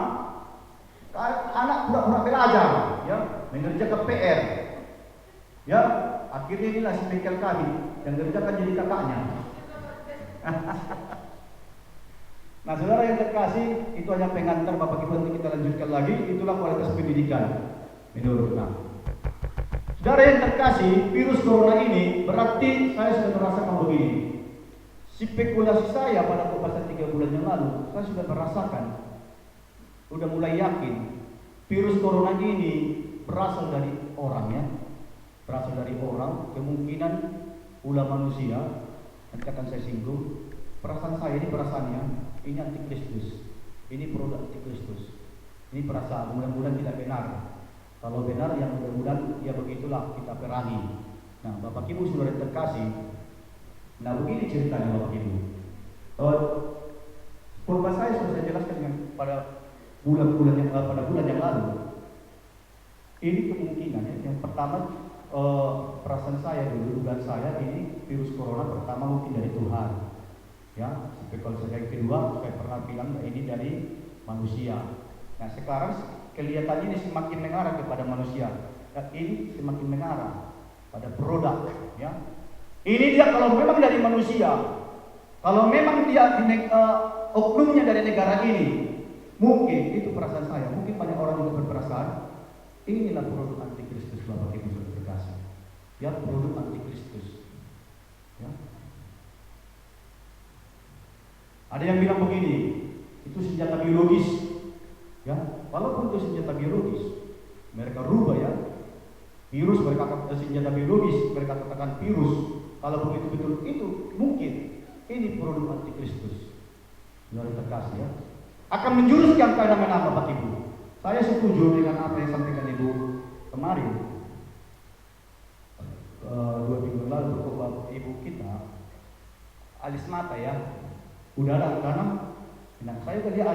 anak pura-pura belajar, ya, mengerjakan PR, ya, akhirnya inilah si bengkel kami yang kerjakan jadi kakaknya. Nah, saudara yang terkasih, itu hanya pengantar Bapak Ibu, nanti kita lanjutkan lagi. Itulah kualitas pendidikan menurut kami. Saudara yang terkasih, virus corona ini berarti saya sudah merasakan begini. Spekulasi saya pada pasal 3 bulan yang lalu, saya sudah merasakan, sudah mulai yakin virus corona ini berasal dari orang, ya, berasal dari orang, kemungkinan ulah manusia. Nanti akan saya singgung. Perasaan saya ini perasaannya, ini antikristus, ini produk antikristus, ini perasaan mudah-mudahan tidak benar. Kalau benar, yang mudah-mudahan ya begitulah kita perangi. Nah, Bapak Ibu saudara terkasih, nah begini ceritanya Bapak Ibu. Korban saya sudah saya jelaskan pada bulan yang lalu. Ini kemungkinannya yang pertama, perasaan saya dulu, dugaan saya ini virus corona pertama mungkin dari Tuhan. Ya, seperti kalau saya yang kedua, saya pernah bilang ini dari manusia. Nah, sekarang kelihatannya ini semakin mengarah kepada manusia. Dan ini semakin mengarah pada produk, ya. Ini dia kalau memang dari manusia, kalau memang dia oknumnya dari negara ini, mungkin itu perasaan saya. Mungkin banyak orang juga berperasaan inilah produk antikristus Bapak Ibu saudara terkasih. Ya, produk antikristus. Ya. Ada yang bilang begini, itu senjata biologis. Ya, walaupun itu senjata biologis, mereka rubah ya. Virus mereka senjata biologis, mereka katakan virus. Kalau begitu-betul itu mungkin ini produk antikristus. Saudara terkasih ya. Akan menjurus yang nama Bapak Ibu. Saya setuju dengan apa yang disampaikan Ibu kemarin. 2 minggu lalu Bapak Ibu kita alis mata ya. Udara tanam. Nah, saya tadi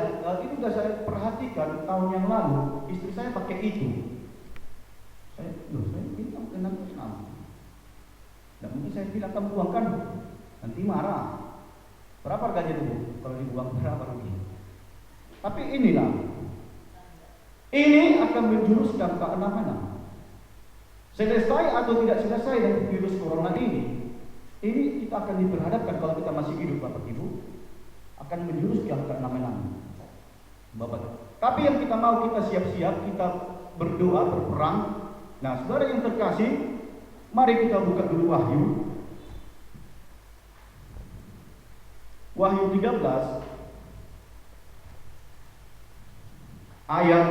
itu sudah saya perhatikan tahun yang lalu istri saya pakai itu. Saya bilang kenapa? Dan mungkin saya bilang kamu buangkan, nanti marah. Berapa harganya dulu? Kalau dibuang berapa rugi? Tapi inilah, ini akan menjurus dan ke mana-mana. Selesai atau tidak selesai dari virus corona ini kita akan diperhadapkan kalau kita masih hidup Bapak Ibu. Akan menjurus yang ke-6. Bapak. Tapi yang kita mau, kita siap-siap, kita berdoa, berperang. Nah, saudara yang terkasih, mari kita buka dulu Wahyu. Wahyu 13 ayat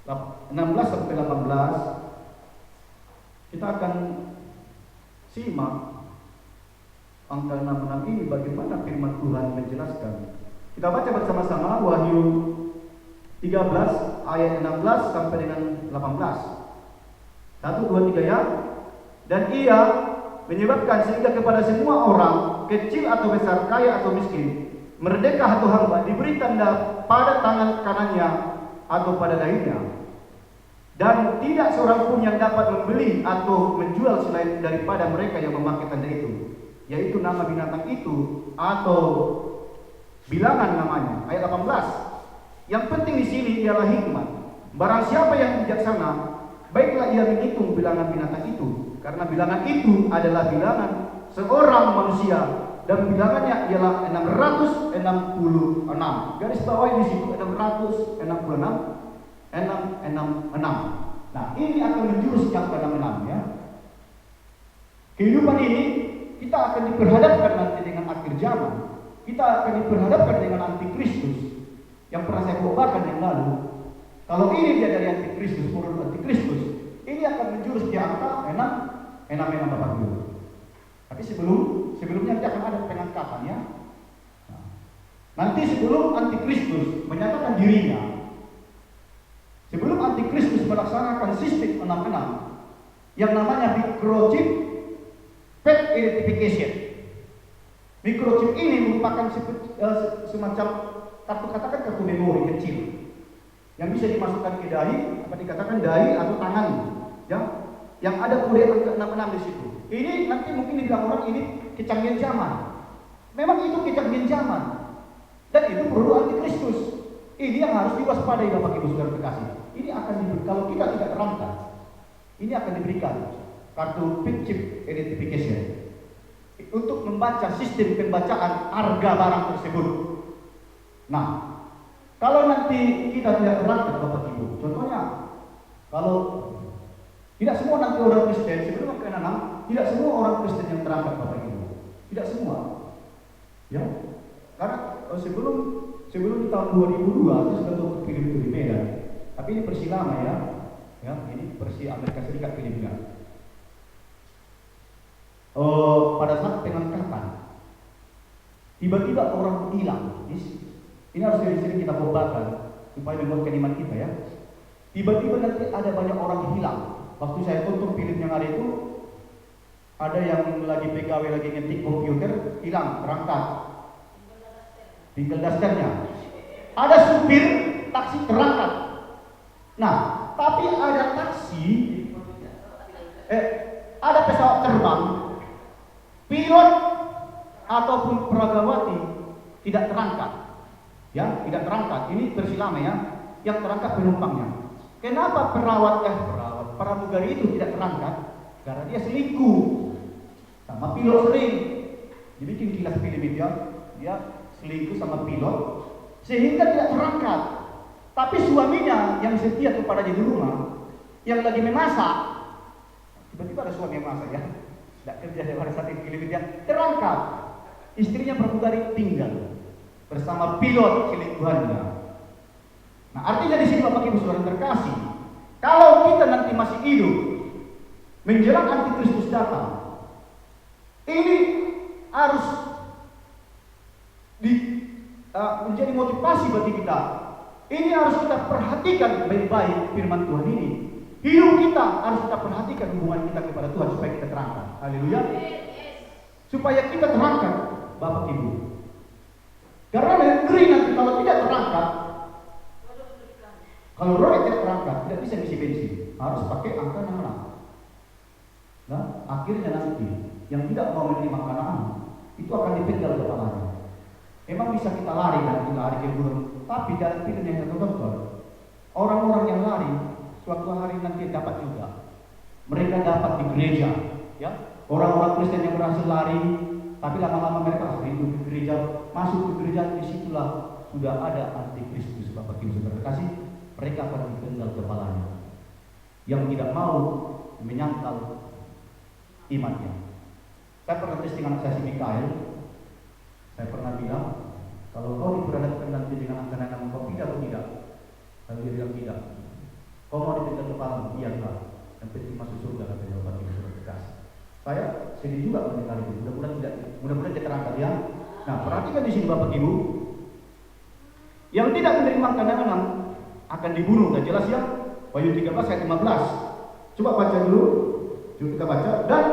16 sampai 18. Kita akan simak angka 66 ini bagaimana firman Tuhan menjelaskan. Kita baca bersama-sama Wahyu 13 ayat 16 sampai dengan 18. 1, 2, 3 ya. Dan ia menyebabkan sehingga kepada semua orang, kecil atau besar, kaya atau miskin, merdeka atau hamba, diberi tanda pada tangan kanannya atau pada dahinya. Dan tidak seorang pun yang dapat membeli atau menjual selain daripada mereka yang memakai tanda itu, yaitu nama binatang itu atau bilangan namanya. Ayat 18. Yang penting di sini ialah hikmat. Barang siapa yang bijaksana, baiklah ia menghitung bilangan binatang itu, karena bilangan itu adalah bilangan seorang manusia dan bilangannya ialah 666. Garis bawah di situ 666. 666. Nah, ini akan menjurus yang ke-66 ya. Kehidupan ini kita akan diperhadapkan nanti dengan akhir zaman, kita akan diperhadapkan dengan antikristus yang pernah saya khotbahkan yang lalu. Kalau ini dia dari antikristus, turun antikristus, ini akan menjurus di angka 6 Bapak Ibu. Tapi sebelumnya nanti akan ada pengangkatan ya. Nanti sebelum antikristus menyatakan dirinya, sebelum antikristus melaksanakan sistem 6 yang namanya microchip face identification. Microchip ini merupakan semacam kartu memori kecil yang bisa dimasukkan ke dahi, apa dikatakan dahi atau tangan, ya, yang ada kode angka 66 di situ. Ini nanti mungkin dibilang orang ini kecanggihan zaman. Memang itu kecanggihan zaman, dan itu perlu antikristus. Ini yang harus diwaspadai Bapak Ibu Saudara terkasih. Ini akan kalau kita tidak terangkat, ini akan diberikan kartu chip identification untuk membaca sistem pembacaan harga barang tersebut. Nah, kalau nanti kita tidak terangkat Bapak Ibu, contohnya kalau tidak semua nanti orang Kristen sebelum ke-6, tidak semua orang Kristen yang terangkat Bapak Ibu, tidak semua, ya, karena sebelum di tahun 2002 itu sudah untuk pilih di Medan, tapi ini versi lama ya, ini versi Amerika Serikat pilihnya. Pada saat pengangkatan, tiba-tiba orang hilang. Ini harus sering kita khotbahkan supaya membuatkan iman kita ya. Tiba-tiba nanti ada banyak orang hilang. Waktu saya tutup film yang hari itu, ada yang lagi pegawai lagi ngetik komputer, hilang, berangkat, tinggal dasternya. Ada supir taksi terangkat. Nah, tapi ada taksi, ada pesawat terbang, pilot ataupun peragawati tidak terangkat, ya, tidak terangkat. Ini versi lama ya, yang terangkat penumpangnya. Kenapa pramugari itu tidak terangkat? Karena dia selingkuh sama pilot sering. Dibikin kilas film itu ya, dia selingkuh sama pilot sehingga tidak terangkat. Tapi suaminya yang setia kepadanya di rumah, yang lagi memasak, tiba-tiba ada suami yang masak ya, tidak kerja pada saat itu film dia terangkat. Istrinya pramugari tinggal bersama pilot selingkuhannya. Nah, artinya di sini Bapak Ibu Saudara terkasih, kalau kita nanti masih hidup menjelang antikristus datang, ini harus menjadi motivasi bagi kita. Ini harus kita perhatikan baik-baik firman Tuhan ini. Hidup kita harus kita perhatikan hubungan kita kepada Tuhan supaya kita terangkat. Haleluya. Supaya kita terangkat, Bapak Ibu. Karena negeri nanti kalau tidak terangkat, kalau roda tidak terangkat, tidak bisa ngisi bensin, harus pakai angka 66. Nah, akhirnya nanti yang tidak mau menerima Kanaan itu akan dipenggal kepalanya. Memang bisa kita lari dan kita lari ke gunung, tapi dalam film yang satu dokter, orang-orang yang lari suatu hari nanti dapat juga. Mereka dapat di gereja, ya. Orang-orang Kristen yang berhasil lari, tapi lama-lama mereka rindu ke gereja, masuk ke gereja, disitulah sudah ada antikristus, Bapak Ibu Saudara kasih. Mereka akan dipenggal kepalanya. Yang tidak mau menyangkal imannya. Saya pernah testing anak saya si Mikael. Saya pernah bilang, kalau kau diperhadapkan nanti dengan angka-angka kau tidak atau tidak? Lalu dia bilang tidak. Kau mau dipenggal kepala? Iya enggak. Yang penting masuk surga katanya Bapak Ibu Saudara kasih. Saya sedih juga mendengar itu. Mudah-mudahan dia terangkat ya. Nah, perhatikan di sini Bapak Ibu. Yang tidak menerima angka-angka akan dibunuh. Dan jelas ya, Wahyu 13 ayat 15. Coba baca dulu. Coba kita baca. Dan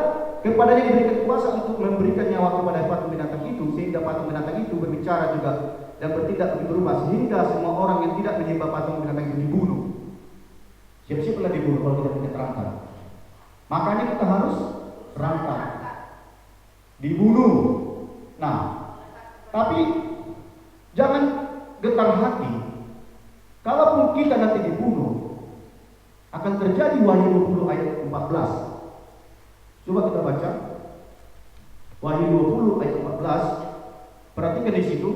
kepadanya diberikan kuasa untuk memberikan nyawa kepada patung binatang itu, sehingga patung binatang itu berbicara juga dan bertindak begitu rupa, sehingga semua orang yang tidak menyembah patung binatang itu dibunuh. Siap-siap telah dibunuh kalau tidak terangkat. Makanya kita harus terangkat, dibunuh. Nah, tapi jangan getar hati. Kalaupun kita nanti dibunuh, akan terjadi Wahyu 20 ayat 14. Coba kita baca Wahyu 20 ayat 14. Perhatikan di situ.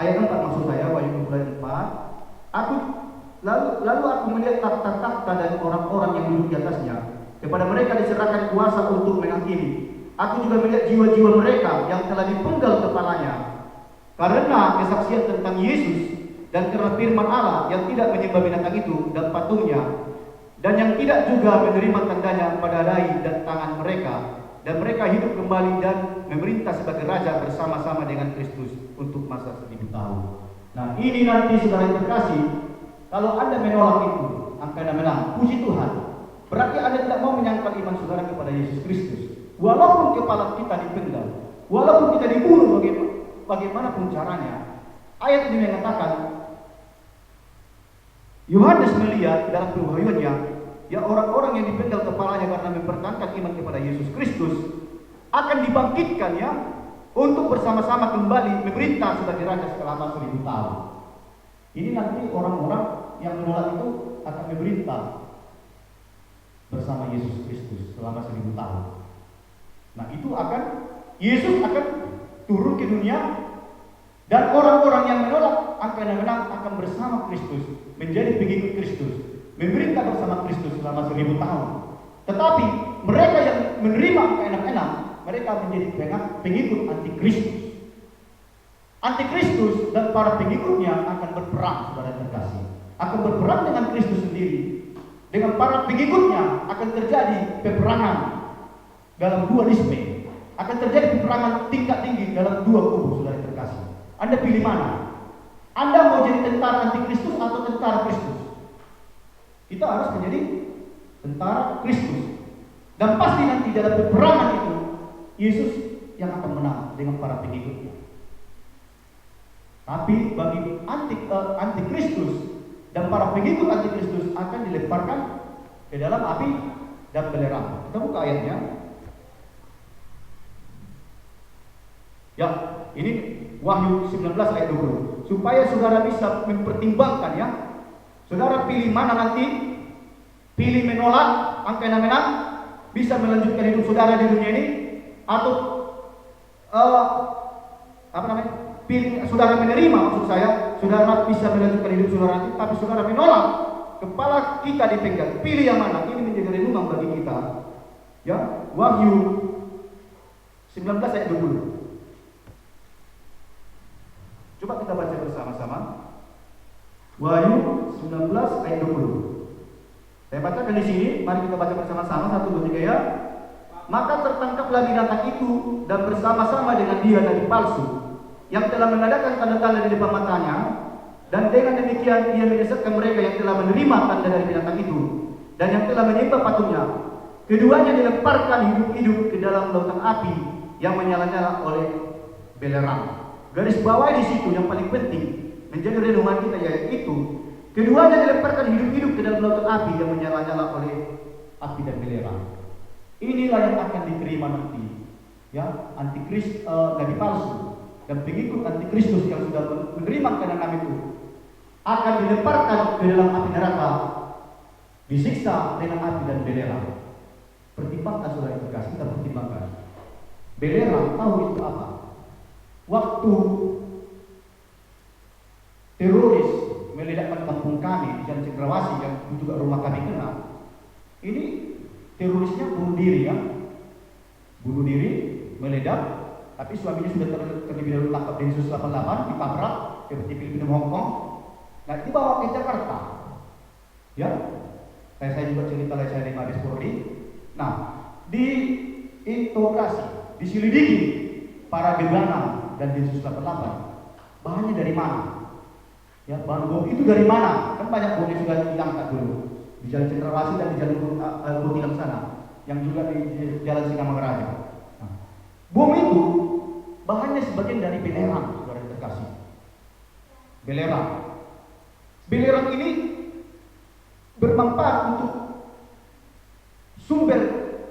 Ayat 4 maksud saya, Wahyu 20 ayat 4. Aku lalu aku melihat takhta-takhta dan orang-orang yang duduk di atasnya. Kepada mereka diserahkan kuasa untuk menghakimi. Aku juga melihat jiwa-jiwa mereka yang telah dipenggal kepalanya karena kesaksian tentang Yesus dan karena firman Allah yang tidak menyembah binatang itu dan patungnya, dan yang tidak juga menerima tandanya pada dahi dan tangan mereka, dan mereka hidup kembali dan memerintah sebagai raja bersama-sama dengan Kristus untuk masa 1000 tahun. Nah, ini nanti saudara yang terkasih, kalau Anda menolak itu, Anda menang. Puji Tuhan. Berarti Anda tidak mau menyangkal iman saudara kepada Yesus Kristus. Walaupun kepala kita dipenggal, walaupun kita dibunuh bagaimanapun caranya. Ayat ini mengatakan, Yohanes melihat dalam pewahyuannya, ya orang-orang yang dipenggal kepalanya karena mempertahankan iman kepada Yesus Kristus akan dibangkitkan ya untuk bersama-sama kembali memerintah sebagai raja selama 1000 tahun. Ini nanti orang-orang yang menolak itu akan memerintah bersama Yesus Kristus selama 1000 tahun. Nah, itu Yesus akan turun ke dunia, dan orang-orang yang menolak akan bersama Kristus, menjadi pengikut Kristus, memerintah bersama Kristus selama 1000 tahun. Tetapi mereka yang menerima enak-enak, mereka menjadi pengikut antikristus. Antikristus dan para pengikutnya akan berperang, saudara terkasih. Akan berperang dengan Kristus sendiri. Dengan para pengikutnya akan terjadi peperangan dalam dualisme. Akan terjadi peperangan tingkat tinggi dalam dua kubu, saudara terkasih. Anda pilih mana? Anda mau jadi tentara antikristus atau tentara Kristus? Kita harus menjadi tentara Kristus. Dan pasti nanti dalam peperangan itu Yesus yang akan menang dengan para pengikutnya. Tapi bagi antikristus dan para pengikut antikristus akan dilemparkan ke dalam api dan belerang. Kita buka ayatnya. Ya, ini Wahyu 19 ayat 20. Supaya saudara bisa mempertimbangkan ya. Saudara pilih mana nanti? Pilih menolak, angka menang, bisa melanjutkan hidup saudara di dunia ini, atau pilih saudara menerima, maksud saya, saudara bisa melanjutkan hidup saudara nanti, tapi saudara menolak, kepala kita dipenggal. Pilih yang mana? Ini menjadi renungan bagi kita. Ya, Wahyu 19 ayat 20. Coba kita baca bersama-sama. Wahyu 19 ayat 20. Saya bacakan di sini, mari kita baca bersama-sama 1 2 3 ya. Maka tertangkaplah binatang itu dan bersama-sama dengan dia nabi palsu yang telah menadakan tanda-tanda di depan matanya, dan dengan demikian ia menyesatkan mereka yang telah menerima tanda dari binatang itu dan yang telah menyembah patungnya. Keduanya dilemparkan hidup-hidup ke dalam lautan api yang menyala-nyala oleh belerang. Garis bawah di situ yang paling penting menjadi renungan kita, yaitu keduanya dilemparkan hidup-hidup ke dalam lautan api yang menyala-nyala oleh api dan belerang. Inilah yang akan diterima nanti, ya, antikristus, nabi palsu dan pengikut antikristus yang sudah menerima kenanan itu akan dilemparkan ke dalam api neraka, disiksa dengan api dan belerang. Pertimbangkan saudara yang terkasih, kita pertimbangkan. Belerang tahu itu apa? Waktu teroris meledakkan kampung kami di Jalan Cendrawasih yang juga rumah kami kenal, ini terorisnya bunuh diri ya, bunuh diri, meledak, tapi suaminya sudah terlebih dahulu tangkap Densus 88, ditabrak seperti Filipina Hongkong. Nah, dibawa ke Jakarta, ya. Saya juga cerita saya di Mabes Polri. Nah, diinterogasi, diselidiki para gegangan dan Densus 88. Bahannya dari mana? Ya, bahan bom itu dari mana? Kan banyak bom yang sudah diangkat dulu di Jalan Cendrawasih dan di Jalan Butilang sana, yang juga di Jalan Singamangaraja. Nah, bom itu bahannya sebagian dari belerang, saudara terkasih. Belerang. Belerang ini bermanfaat untuk sumber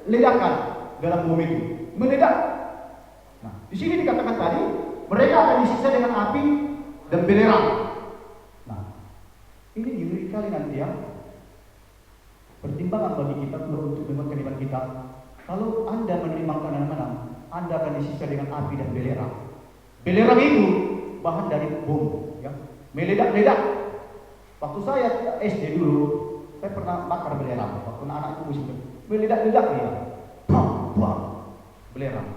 ledakan dalam bom itu, meledak. Nah, di sini dikatakan tadi mereka akan disiksa dengan api dan belerang. Nah, ini ngeri kali nanti ya. Pertimbangan bagi kita untuk menguatkan iman kita. Kalau Anda menerima kanan menang, Anda akan disiksa dengan api dan belerang. Belerang itu bahan dari bom, ya, meledak-ledak. Waktu saya SD dulu, saya pernah bakar belerang. Waktu anak-anak itu musik, meledak-ledak dia, bam, bam, belerang.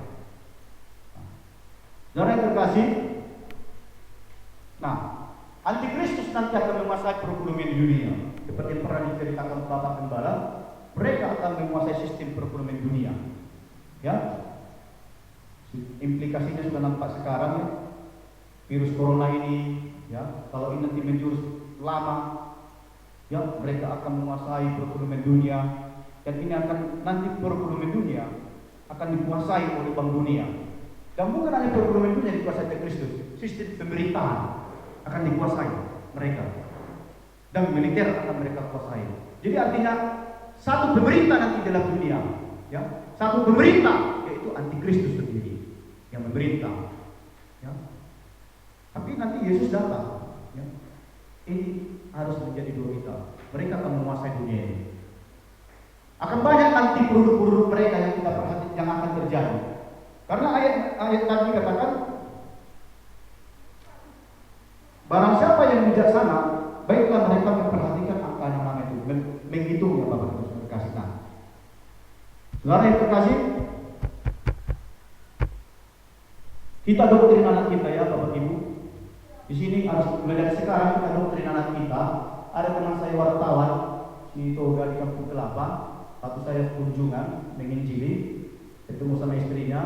Saudara yang terkasih, nah, Antikristus nanti akan menguasai perekonomian dunia. Seperti yang pernah diceritakan Bapak Gembala, mereka akan menguasai sistem perekonomian dunia. Ya, implikasinya sudah nampak sekarang ya. Virus corona ini, ya, kalau ini nanti menjurus lama, ya, mereka akan menguasai perekonomian dunia, dan ini akan nanti perekonomian dunia akan dikuasai oleh Bank Dunia. Dan bukan hanya perekonomian dunia dikuasai oleh Kristus, sistem pemerintahan akan dikuasai mereka, dan militer akan mereka kuasai. Jadi artinya satu pemerintah nanti dalam dunia, ya, satu pemerintah yaitu Antikristus sendiri yang memerintah. Ya. Tapi nanti Yesus datang. Ya. Ini harus menjadi doa kita. Mereka akan menguasai dunia ini. Akan banyak nanti produk-produk mereka yang kita perhatikan yang akan terjadi. Karena ayat tadi katakan, barang siapa yang bijaksana, baiklah mereka memperhatikan angka yang nama itu, menghitungnya Bapak Ibu terkasih. Nah, saudara yang terkasih, kita doktrin anak kita ya Bapak Ibu. Di sini harus mulai sekarang kita doktrin anak kita. Ada teman saya wartawan si Toga di Kampung Kelapa. Waktu saya kunjungan menginjili, ketemu sama istrinya.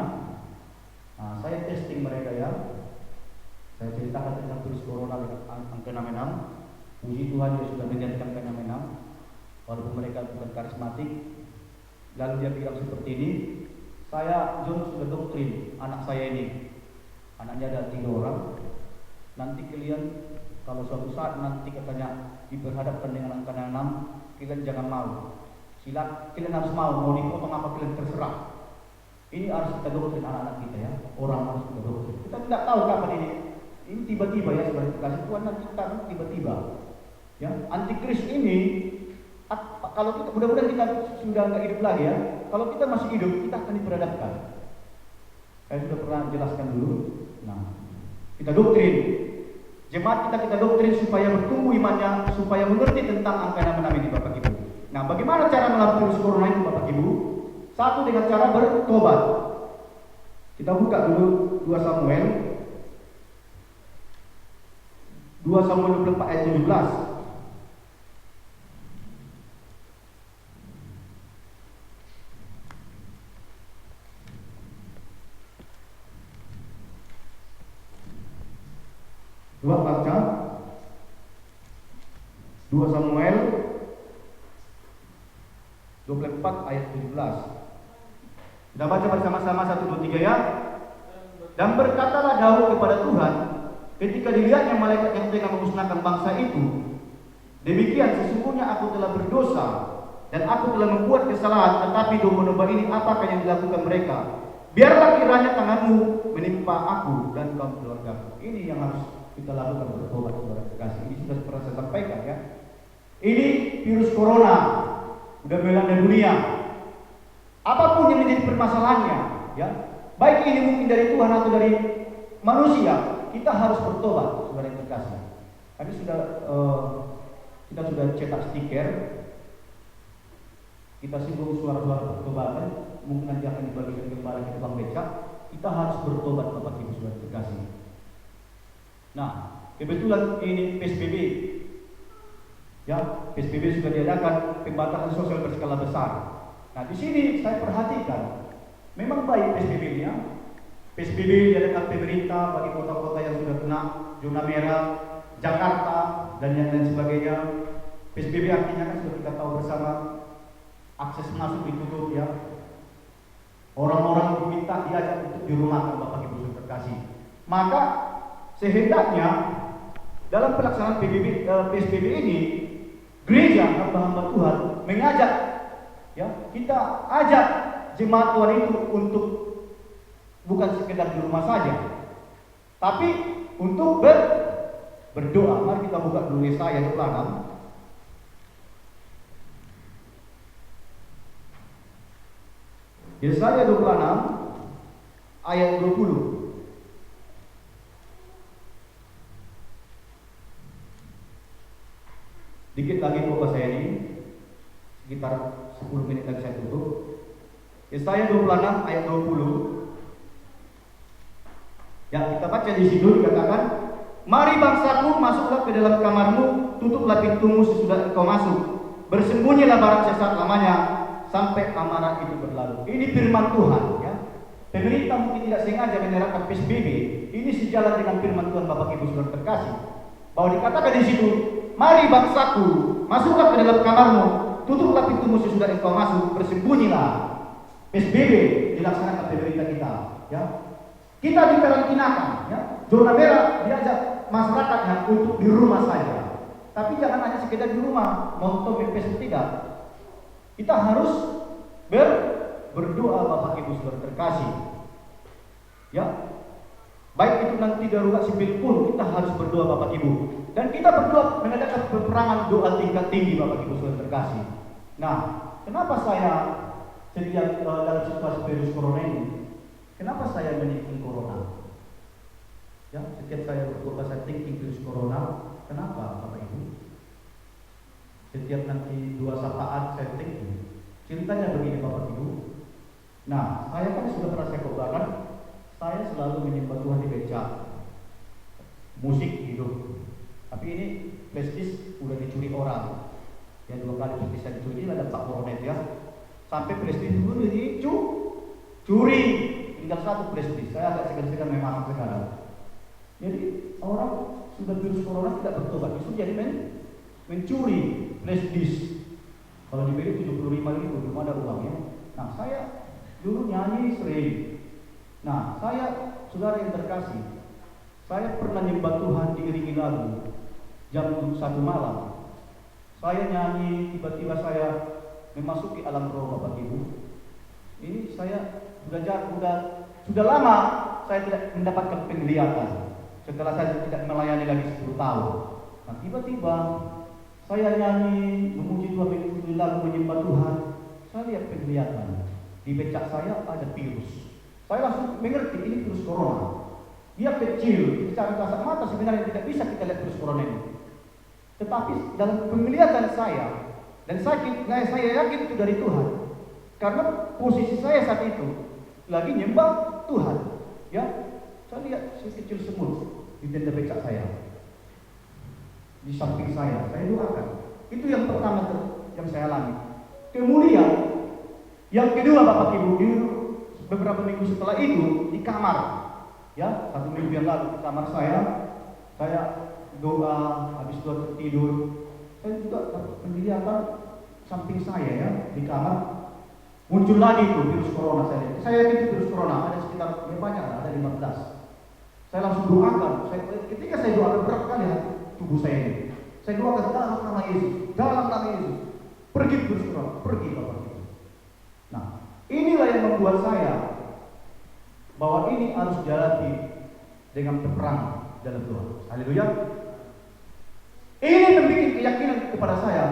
Nah, saya testing mereka ya. Saya ceritakan tentang virus corona dengan angka 66. Puji Tuhan dia sudah menjadikan angka 66. Walaupun mereka bukan karismatik. Lalu dia bilang seperti ini, saya John sudah doktrin anak saya ini. Anaknya ada 3 orang. Nanti kalian kalau suatu saat nanti katanya diperhadapkan dengan angka 66, kalian jangan mau. Kalian harus mau dipotong apa kalian terserah. Ini harus kita doktrin anak-anak kita ya. Orang harus kita doktrin. Kita tidak tahu kapan ini tiba-tiba ya sebagai kasih Tuhan nanti kita tiba-tiba. Ya, antikris ini kalau kita mudah-mudahan kita sudah nggak hidup lagi ya. Kalau kita masih hidup kita akan diperhadapkan. Saya sudah pernah jelaskan dulu. Nah, kita doktrin. Jemaat kita doktrin supaya bertumbuh imannya, supaya mengerti tentang angka 66 ini Bapak Ibu. Nah, bagaimana cara melawan virus corona itu Bapak Ibu? Satu dengan cara bertobat. Kita buka dulu 2 Samuel 24 ayat 17. Dua baca 2 Samuel 24 ayat 17. Kita baca bersama-sama 1, 2, 3 ya. Dan berkatalah Daud kepada Tuhan ketika dilihatnya malaikat yang tengah memusnahkan bangsa itu, demikian sesungguhnya aku telah berdosa dan aku telah membuat kesalahan, tetapi domba-domba ini apakah yang dilakukan mereka? Biarlah kiranya tanganmu menimpa aku dan kaum keluarga. Ini yang harus kita lakukan bertobat saudara terkasih. Ini sudah pernah saya sampaikan ya. Ini virus corona sudah melanda dunia. Apapun yang menjadi permasalahannya, ya, baik ini mungkin dari Tuhan atau dari manusia, kita harus bertobat saudara terkasih. Kami sudah kita sudah cetak stiker. Kita singgung suara-suara pertobatan. Mungkin nanti akan dibagikan kembali ke Bang Becak. Kita harus bertobat Bapak Ibu saudara terkasih. Nah, kebetulan ini PSBB, ya, PSBB sudah diadakan, pembatasan sosial berskala besar. Nah, di sini saya perhatikan, memang baik PSBB-nya. PSBB diadakan pemerintah bagi kota-kota yang sudah kena zona merah, Jakarta dan yang lain sebagainya. PSBB artinya kan sudah kita tahu bersama, akses masuk ditutup ya. Orang-orang diminta diajak untuk di rumah Bapak Ibu saudara terkasih. Maka sehendaknya dalam pelaksanaan PSBB ini, gereja hamba-hamba Tuhan mengajak, ya, kita ajak jemaat Tuhan itu untuk bukan sekedar di rumah saja, tapi untuk berdoa. Mari kita buka dulu Yesaya 26. Yesaya 26 ayat 20. Dikit lagi khotbah saya ini, sekitar 10 menit lagi saya tutup. Yesaya 26 ayat 20. Yang kita baca di situ dikatakan, "Mari bangsaku, masuklah ke dalam kamarmu, tutuplah pintumu sesudah engkau masuk. Bersembunyilah barang sesat lamanya sampai amarah itu berlalu." Ini firman Tuhan, ya. Pemerintah mungkin tidak sengaja menerapkan PSBB. Ini sejalan dengan firman Tuhan Bapak Ibu Saudara terkasih. Bahwa dikatakan di situ, "Mari bangsaku, masuklah ke dalam kamarmu, tutuplah pintumu sesudah engkau masuk, bersembunyilah." PSBB dilaksanakan pemerintah kita, ya. Kita dikarantinakan, ya. Zona merah diajak masyarakatnya untuk di rumah saja. Tapi jangan hanya sekedar di rumah nonton MPS, tidak. Kita harus berdoa Bapak Ibu Saudara terkasih. Ya. Baik itu nanti darurat sipil pun kita harus berdoa Bapak Ibu. Dan kita berdoa mengadakan peperangan doa tingkat tinggi Bapak Ibu Saudara terkasih. Nah, kenapa saya setiap dalam situasi virus corona ini, kenapa saya menyinggung corona? Ya, setiap saya berdoa saya thinking virus corona, kenapa Bapak Ibu? Setiap nanti 2 saat saya thinking. Ceritanya begini Bapak Ibu. Nah, saya kan sudah pernah saya khotbahkan, saya selalu menyembah Tuhan di becak. Musik hidup. Tapi ini flash disk udah dicuri orang. Ya 2 kali flash disk saya dicuri, ada 4 koronet ya. Sampai flash disk dulu dicuri. Tinggal 1 flash disk. Saya agak segan-segan memang sekarang. Jadi orang sudah virus corona tidak bertobat, justru jadi mencuri flash disk. Kalau dibeli 75.000 belum ada uangnya. Nah, saya dulu nyanyi sering. Nah, saya saudara yang terkasih, saya pernah nyembah Tuhan diiringi lagu jam 1 malam. Saya nyanyi, tiba-tiba saya memasuki alam roh Bapak Ibu. Ini saya sudah lama saya tidak mendapatkan penglihatan. Setelah saya tidak melayani lagi 10 tahun. Nah, tiba-tiba saya nyanyi, memuji Tuhan, mengikuti lagu, menyembah Tuhan. Saya lihat penglihatan. Di becak saya ada virus. Saya langsung mengerti ini virus corona. Dia kecil, secara kasat mata sebenarnya tidak bisa kita lihat virus corona ini. Tetapi dalam penglihatan saya, dan saya yakin itu dari Tuhan. Karena posisi saya saat itu lagi nyembah Tuhan. Ya, saya lihat si kecil semut di tenda becak saya. Di samping saya doakan. Itu yang pertama yang saya alami. Kemudian yang kedua Bapak Ibu, beberapa minggu setelah itu di kamar, ya 1 minggu yang lalu di kamar saya doa, habis doa tertidur, saya juga penglihatan samping saya ya di kamar muncul lagi itu virus corona. Saya yakin itu virus corona ada sekitar banyak, ada 15. Saya langsung doakan. Ketika saya doakan berat kali tubuh saya ini. Saya doakan dalam nama Yesus, dalam nama Yesus. Pergi virus corona, pergi Bapak Ibu. Nah, inilah yang membuat saya bahwa ini harus jalani dengan peperangan dalam Tuhan. Haleluya. Ini membuat keyakinan kepada saya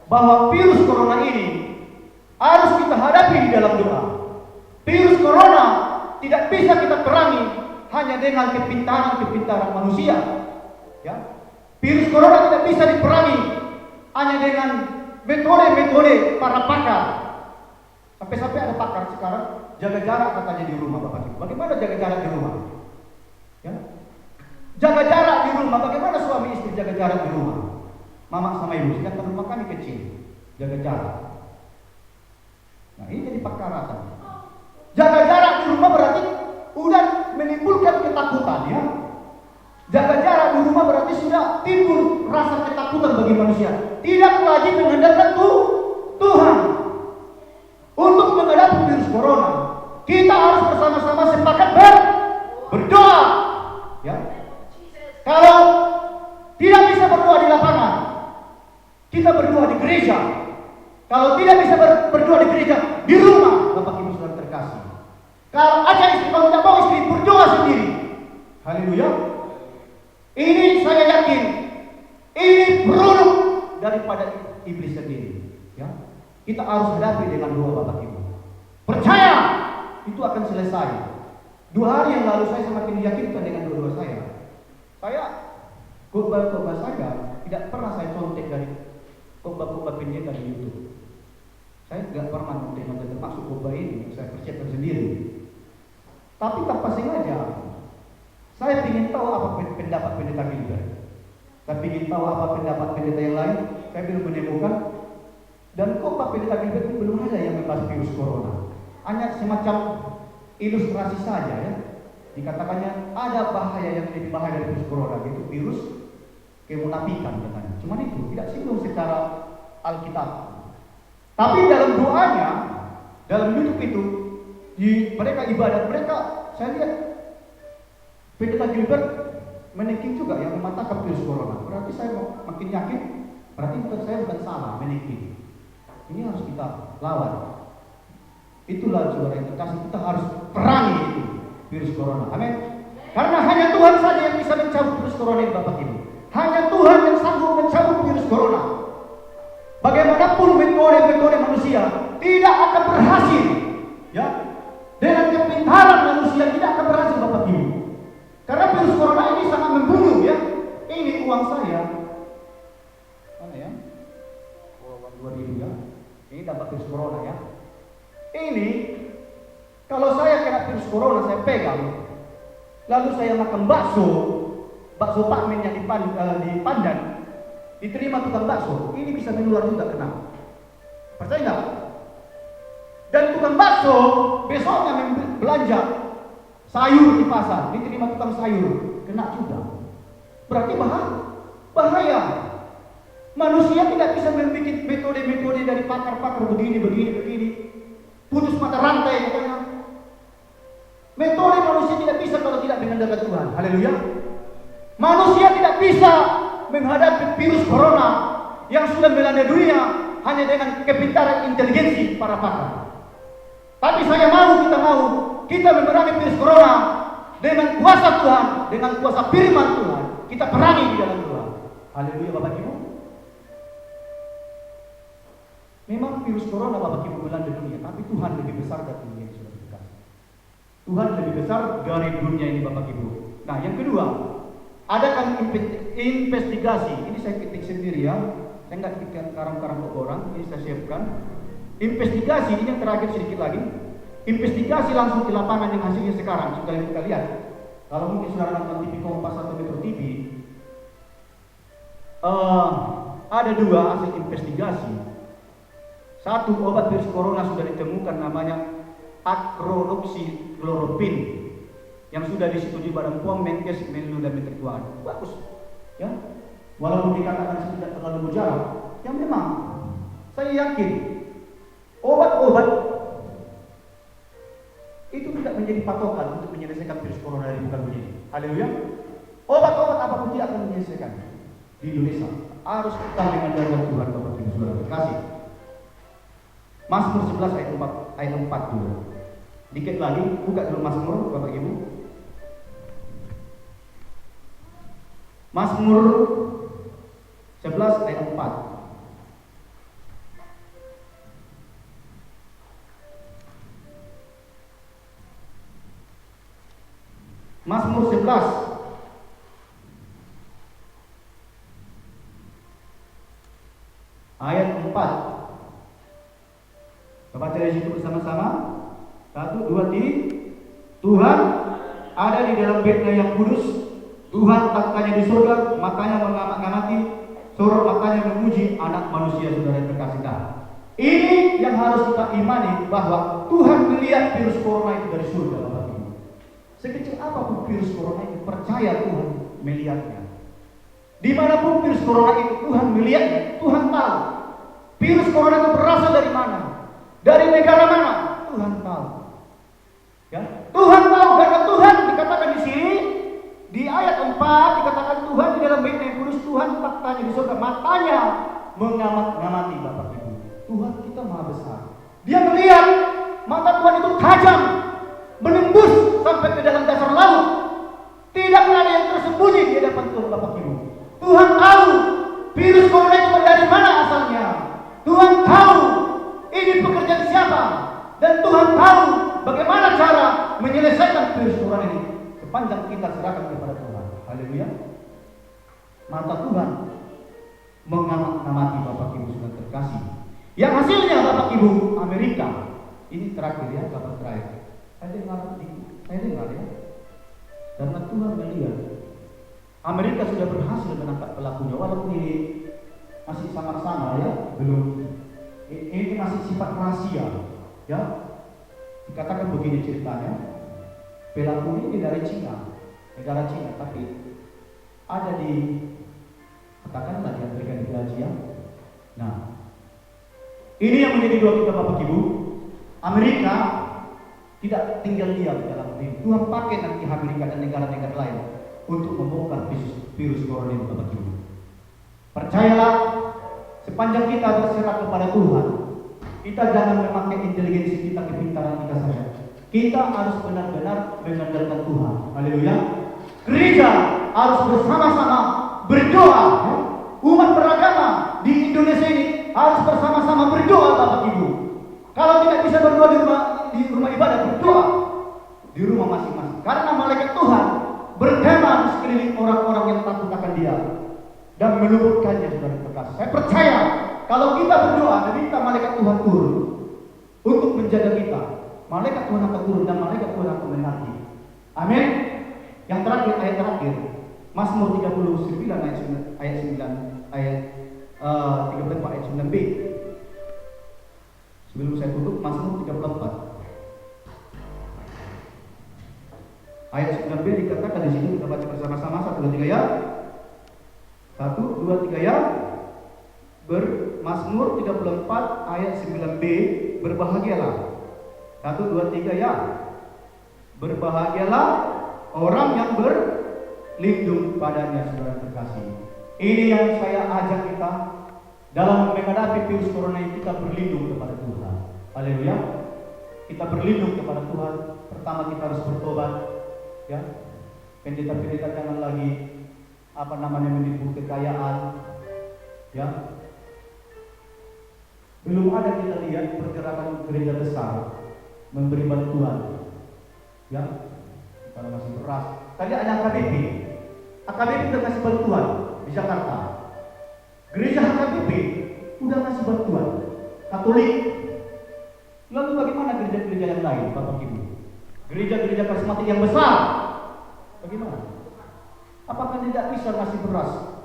bahwa virus corona ini harus kita hadapi di dalam doa. Virus corona tidak bisa kita perangi hanya dengan kepintaran manusia. Ya. Virus corona tidak bisa diperangi hanya dengan metode-metode para pakar. Sampai-sampai ada pakar sekarang jaga jarak katanya di rumah Bapak Ibu. Bagaimana jaga jarak di rumah? Ya. Jaga jarak di rumah. Bagaimana suami istri jaga jarak di rumah? Mama sama ibu, sedangkan rumah kami kecil. Jaga jarak. Nah, ini jadi pakar. Jaga jarak di rumah berarti udah menimbulkan ketakutan ya. Jaga jarak di rumah berarti sudah timbul rasa ketakutan bagi manusia. Tidak lagi mengandalkan Tuhan. Untuk menghadapi virus corona, kita harus bersama-sama sepakat berdoa. Ya. Kalau tidak bisa berdoa di lapangan, kita berdoa di gereja. Kalau tidak bisa berdoa di gereja, di rumah, Bapak Ibu Saudara terkasih. Kalau ada istri, kalau tidak mau istri, berdoa sendiri. Haleluya. Ini saya yakin, ini produk daripada iblis sendiri. Ya. Kita harus hadapi dengan doa Bapak Ibu. Percaya, itu akan selesai. 2 hari yang lalu saya semakin diyakinkan dengan doa saya. Khotbah saya tidak pernah saya contek dari khotbah-khotbah pendeta di YouTube. Saya nggak pernah menerima, termasuk khotbah ini saya persiapkan sendiri. Tapi tanpa sengaja, saya ingin tahu apa pendapat pendeta Gilbert. Saya ingin tahu apa pendapat pendeta yang lain. Saya belum menemukan. Dan khotbah pendeta Gilbert belum ada yang membahas virus corona. Hanya semacam ilustrasi saja ya. Dikatakannya ada bahaya yang lebih bahaya dari virus corona, yaitu virus kemunafikan katanya. Cuma itu tidak singgung secara Alkitab. Tapi dalam doanya, dalam YouTube itu, di mereka ibadat mereka, saya lihat pendeta Gilbert menekik juga yang mematakan virus corona. Berarti saya makin yakin, berarti saya bukan salah menekik. Ini harus kita lawan. Itulah saudara yang terkasih, kita harus perangi itu virus corona. Amin. Karena hanya Tuhan saja yang bisa mencabut virus corona ini, Bapak Ibu. Hanya Tuhan yang sanggup mencabut virus corona. Bagaimanapun metode manusia tidak akan berhasil, ya. Dengan kepintaran manusia tidak akan berhasil, Bapak Ibu. Karena virus corona ini sangat membunuh, ya. Ini uang saya. Mana ya? Uang 2000 ya. Ini dapat virus corona ya. Ini kalau saya kena virus corona, saya pegang, lalu saya makan bakso pakmen yang di Pandan, diterima tukang bakso, ini bisa menular juga kena. Percaya nggak? Dan tukang bakso besoknya belanja sayur di pasar, diterima tukang sayur, kena juga. Berarti bahaya. Manusia tidak bisa membuat metode-metode dari pakar-pakar begini. Putus mata rantai katanya. Metode manusia tidak bisa kalau tidak mengandalkan Tuhan. Haleluya. Manusia tidak bisa menghadapi virus corona yang sudah melanda dunia hanya dengan kepintaran inteligensi para pakar. Tapi kita memerangi virus corona dengan kuasa Tuhan, dengan kuasa firman Tuhan. Kita perangi di dalam Tuhan. Haleluya, Bapak Ibu. Memang virus corona, Bapak Ibu, melanda dunia, tapi Tuhan lebih besar dari dunia yang sudah dikasih. Tuhan lebih besar dari dunia ini, Bapak Ibu. Nah, yang kedua, adakan investigasi. Ini saya ketik sendiri ya. Saya nggak ketik karang-karang ke orang. Ini saya siapkan. Investigasi ini yang terakhir sedikit lagi. Investigasi langsung ke lapangan yang hasilnya sekarang. Sudah kita lihat. Kalau mungkin saudara nonton TV Kompas atau Metro TV, ada dua hasil investigasi. Satu, obat virus corona sudah ditemukan namanya akroloxichloroquine yang sudah disetujui Badan POM, Menkes, Menlu dan Menteri Keuangan. Bagus, ya. Walaupun dikatakan tidak terlalu mujarab, yang memang saya yakin obat-obat itu tidak menjadi patokan untuk menyelesaikan virus corona dari bukan begini. Haleluya. Obat-obat apapun tidak akan menyelesaikan di Indonesia. Harus kita mengandalkan Tuhan, Bapak Ibu Saudara terkasih. Mazmur 11 ayat 4 dulu. Dikit lagi, buka dulu Mazmur, Bapak Ibu. Mazmur 11 ayat 4. Mazmur 11 ayat 4. Kita baca dari situ bersama-sama. 1, 2, 3. Tuhan ada di dalam bait-Nya yang kudus. Tuhan taktanya di surga, makanya mengamati, sorot matanya memuji anak manusia, saudara yang terkasih. Ini yang harus kita imani, bahwa Tuhan melihat virus corona itu dari surga, Bapak Ibu. Sekecil apapun virus corona itu, percaya Tuhan melihatnya. Dimanapun virus corona itu, Tuhan melihatnya. Tuhan tahu virus corona itu berasal dari mana, dari negara mana, Tuhan tahu. Ya, Tuhan tahu, karena Tuhan dikatakan di sini di ayat 4 dikatakan Tuhan di dalam bait yang kudus, Tuhan taktanya di surga, matanya mengamati, Bapak Ibu. Tuhan kita Maha Besar. Dia melihat, mata Tuhan itu tajam, menembus sampai ke dalam dasar laut. Tidak ada yang tersembunyi di hadapan Tuhan, Bapak Ibu. Tuhan tahu virus corona itu dari mana asalnya. Tuhan tahu ini pekerjaan siapa, dan Tuhan tahu bagaimana cara menyelesaikan virus corona ini sepanjang kita serahkan kepada Tuhan. Haleluya. Mata Tuhan mengamati Bapak Ibu sudah terkasih. Yang hasilnya Bapak Ibu, Amerika, ini terakhir ya, kabar terakhir. Saya dengar ya, karena Tuhan melihat Amerika sudah berhasil menangkap pelakunya, walaupun ini masih sama-sama ya, belum. Ini masih sifat rahasia, ya. Dikatakan begini ceritanya, pelaku ini dari Cina, negara Cina, tapi ada di, katakanlah di Amerika, di Belgia. Nah, ini yang menjadi doa kita Bapak Ibu. Amerika tidak tinggal diam dalam ini. Tuhan pakai nanti Amerika dan negara-negara lain untuk membongkar virus corona ini Bapak Ibu. Percayalah, sepanjang kita berserah kepada Tuhan, kita jangan memakai inteligensi kita, kepintaran kita saja. Kita harus benar-benar mengandalkan Tuhan. Haleluya. Gereja harus bersama-sama berdoa. Umat beragama di Indonesia ini harus bersama-sama berdoa Bapak Ibu. Kalau tidak bisa berdoa di rumah ibadah, berdoa di rumah masing-masing. Karena malaikat Tuhan bergema di sekeliling orang-orang yang takut akan Dia dan meluputkannya, saudara terkasih. Saya percaya kalau kita berdoa dan minta malaikat Tuhan turun untuk menjaga kita, malaikat Tuhan akan turun dan malaikat Tuhan akan menaati. Amin. Yang terakhir, ayat terakhir, Mazmur 39 ayat 9 ayat 34 ayat 9b. Sebelum saya tutup, Mazmur 34 ayat 9b dikatakan di sini, kita baca bersama-sama 1 2 3 ya. 1 2 3 ya. Mazmur 34 ayat 9b, berbahagialah. 1 2 3 ya. Berbahagialah orang yang berlindung padanya, saudara terkasih. Ini yang saya ajak kita dalam menghadapi virus corona ini, kita berlindung kepada Tuhan. Haleluya. Kita berlindung kepada Tuhan. Pertama kita harus bertobat, ya. Pendeta-pendeta jangan lagi menipu kekayaan, ya. Belum ada kita lihat pergerakan gereja besar memberi bantuan, ya. Karena masih beras. Tadi ada AKBP udah kasih bantuan di Jakarta. Gereja HKBP udah kasih bantuan. Katolik. Lalu bagaimana gereja-gereja yang lain, Bapak Ibu? Gereja-gereja karismatik yang besar, bagaimana? Apakah tidak bisa ngasih beras?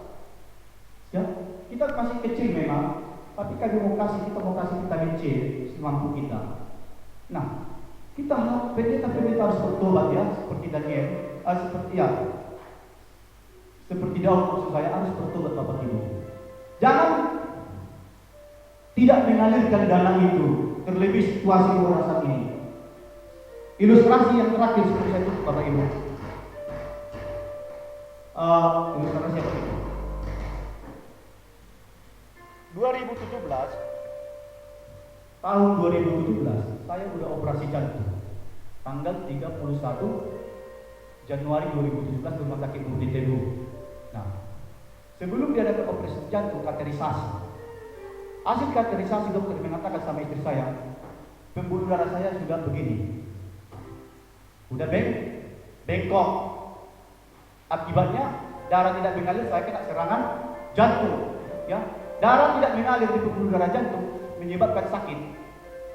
Ya, kita masih kecil memang, tapi kami mau kasih vitamin C semampu kita. Nah, kita pendeta harus bertobat ya, seperti Daniel, seperti Daud, maksud saya harus bertobat Bapak Ibu. Jangan tidak mengalirkan dana itu, terlebih situasi orang saat ini. Ilustrasi yang terakhir seperti saya tutup Bapak Ibu. Ilustrasi apa itu? 2017, tahun 2017 saya sudah operasi jantung. Tanggal 31 Januari 2017 di Rumah Sakit Budi Tebu. Nah, sebelum diadakan operasi jantung, kateterisasi. Hasil kateterisasi, dokter mengatakan sama istri saya, pembuluh darah saya sudah begini, udah bengkok. Akibatnya darah tidak mengalir, saya kena serangan jantung. Ya, darah tidak mengalir di pembuluh darah jantung menyebabkan sakit.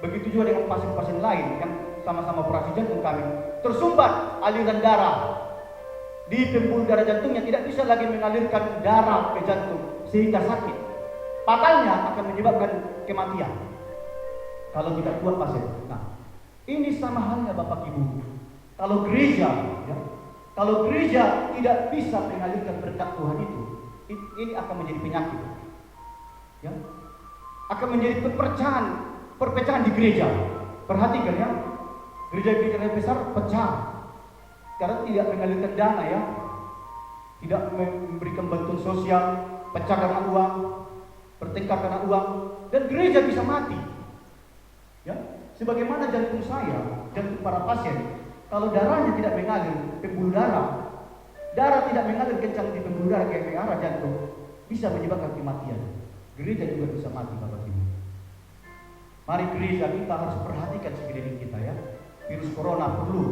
Begitu juga dengan pasien-pasien lain yang sama-sama operasi jantung kami, tersumbat aliran darah di pembuluh darah jantungnya, tidak bisa lagi mengalirkan darah ke jantung sehingga sakit. Fatalnya akan menyebabkan kematian kalau tidak kuat pasien. Nah, ini sama halnya Bapak Ibu. Kalau gereja tidak bisa mengalirkan berkat Tuhan itu, ini akan menjadi penyakit. Ya, akan menjadi perpecahan di gereja. Perhatikan ya, gereja-gereja besar pecah karena tidak mengalirkan dana ya, tidak memberikan bantuan sosial, pecah karena uang, bertengkar karena uang, dan gereja bisa mati. Ya, sebagaimana jantung saya, jantung para pasien, kalau darahnya tidak mengalir, pembuluh darah tidak mengalir kencang di pembuluh darah ke arah jantung, bisa menyebabkan kematian. Gereja juga bisa mati Bapak Ibu. Mari gereja kita harus perhatikan sekeliling kita ya. Virus corona perlu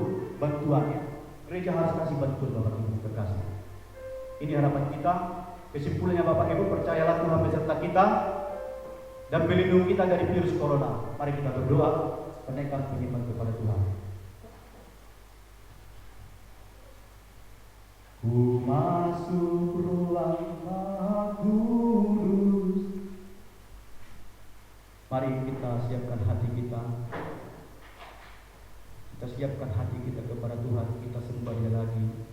bantuannya. Gereja harus kasih bantuan Bapak Ibu terkasih. Ini harapan kita, Kesimpulannya Bapak Ibu, percayalah Tuhan beserta kita dan melindungi kita dari virus corona. Mari kita berdoa, menaikkan penyembah kepada Tuhan. Ku masuk ruang Maha Kudus. Mari kita siapkan hati kita. Kita siapkan hati kita kepada Tuhan. Kita sembah Dia lagi.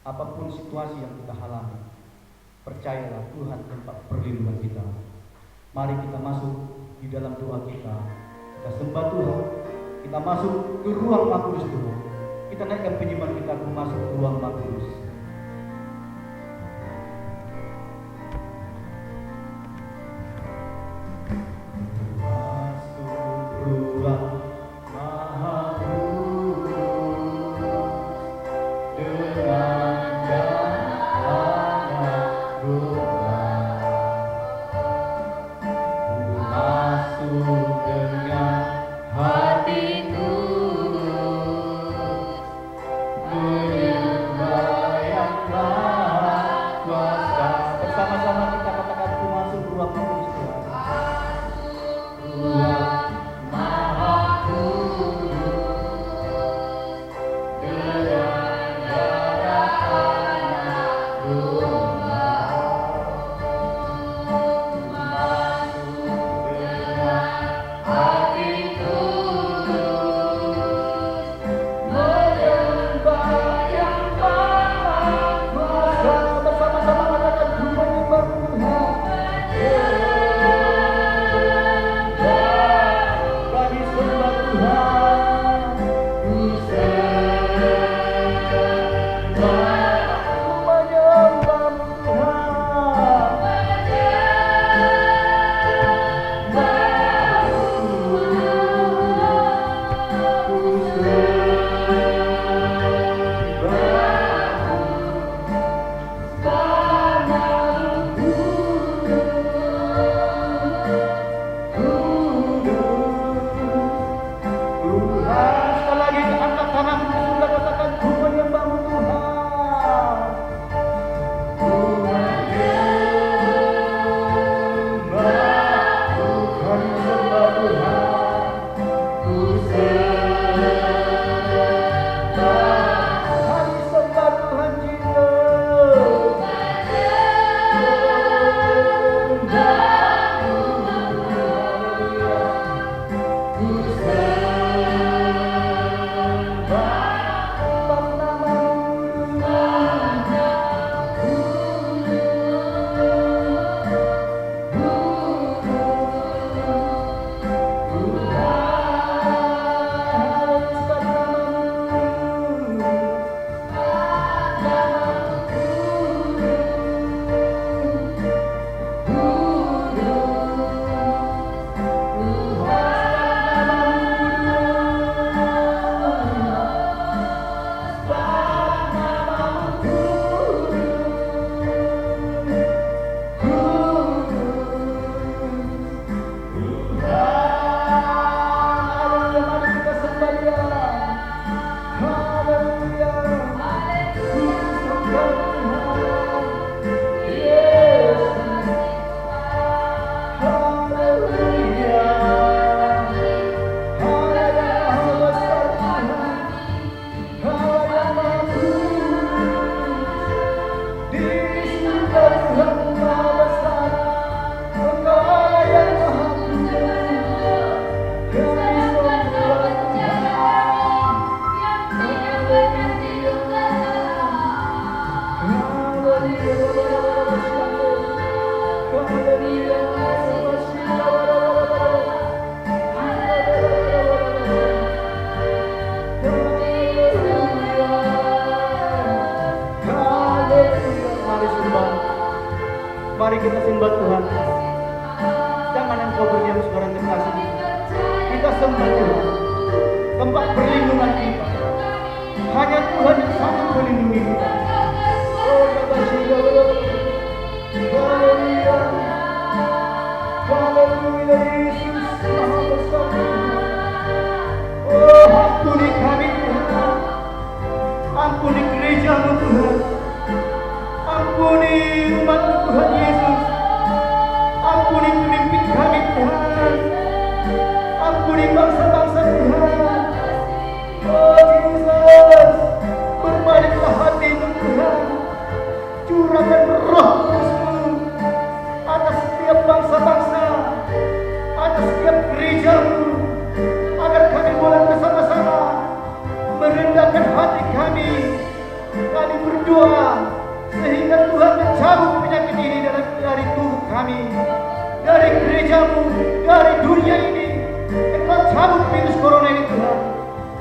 Apapun situasi yang kita alami, percayalah Tuhan tempat perlindungan kita. Mari kita masuk di dalam doa kita. Kita sembah Tuhan. Kita masuk ke ruang Maha Kudus Tuhan. Kita naikkan penyembahan kita masuk ke ruang Maha Kudus. Masuk ruang Maha Kudus dengan jalan doa. Masuk dengan hatiku. Bersama-sama kita katakan, ku masuk ruang Maha Kudus Tuhan. Ruang Maha Kudus dengan darah anak domba. Masuk dengan hati tulus, menyembah yang Maha Kuasa. Bersama-sama katakan, ku menyembah Tuhan. Kami sembah Tuhan. Ku sembah, ku menyembah Tuhan. Ku Tuhan, sekali lagi angkat tanganmu, sudah katakan, ku menyembahmu Tuhan. Ku menyembah, kami sembah Tuhan. Ku sembah, kami sembah Tuhan kita. Ku Mari kita sembah Tuhan. Jangan engkau berdiam sekarang terkasih. Kita sembah Tuhan. Tempat perlindungan kita. Hanya Tuhan yang sanggup melindungi kita. Oh, haleluya. Haleluya, Yesus Maha Besar. Oh, ampuni kami Tuhan. Ampuni gereja-Mu Tuhan. Ampuni umat-Mu mencurahkan Roh Kudus-Mu atas setiap bangsa-bangsa, atas setiap gereja-Mu, agar kami boleh bersama-sama merendahkan hati kami. Kami berdoa sehingga Tuhan mencabut penyakit ini dari tubuh kami, dari gereja-Mu, dari dunia ini. Engkau cabut virus corona ini Tuhan,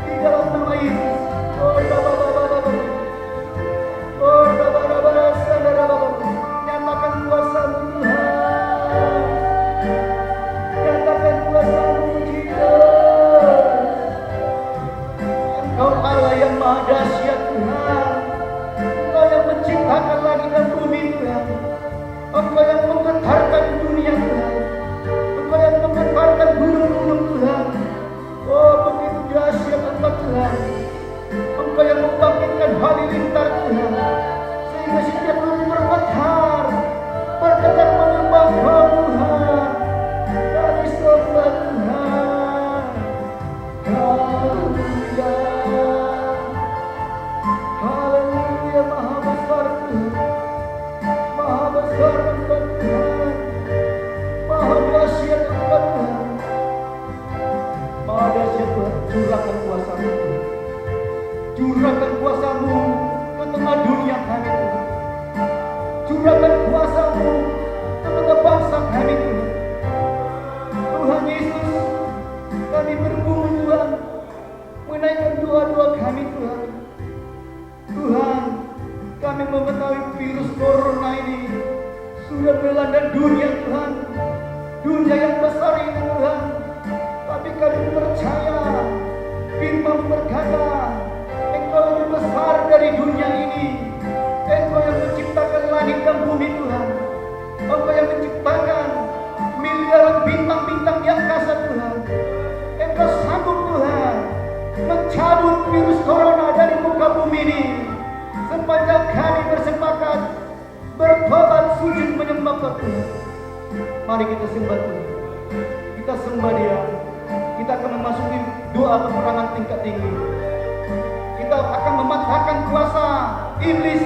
di dalam nama Yesus. Nyatakan kuasa-Mu Tuhan, nyatakan kuasa-Mu Jesus. Engkau Allah yang maha dahsyat Tuhan, Engkau yang menciptakan langit dan bumi Tuhan, Engkau yang menggetarkan dunia Tuhan, Engkau yang menggetarkan gunung-gunung Tuhan. Oh, begitu dahsyat Engkau Tuhan. Engkau yang membangkitkan halilintar Tuhan, sehingga setiap gunung bergetar menyembah Engkau Tuhan. Kami sembah Tuhan. Haleluya, haleluya, maha besar Tuhan, maha besar Engkau Tuhan, maha dahsyat Engkau Tuhan, maha dahsyat Tuhan. Curahkan kuasa-Mu Tuhan, curahkan kuasa-Mu ke tengah dunia kami Tuhan, curahkan kuasa-Mu ke tengah bangsa kami Tuhan. Tuhan Yesus, kami bergumul Tuhan, menaikkan doa-doa kami Tuhan. Tuhan, kami mengetahui virus corona ini sudah melanda dunia Tuhan, dunia yang besar ini Tuhan. Tapi kami percaya firman berkata, Engkau lebih besar dari dunia ini. Engkau yang menciptakan langit dan bumi Tuhan, Engkau yang menciptakan miliaran bintang-bintang di angkasa Tuhan. Engkau sanggup Tuhan mencabut virus corona dari muka bumi ini, sepanjang kami bersepakat bertobat sujud menyembah Tuhan. Mari kita sembah Tuhan, kita sembah Dia. Kita akan memasuki doa peperangan tingkat tinggi. Kita akan mematahkan kuasa iblis,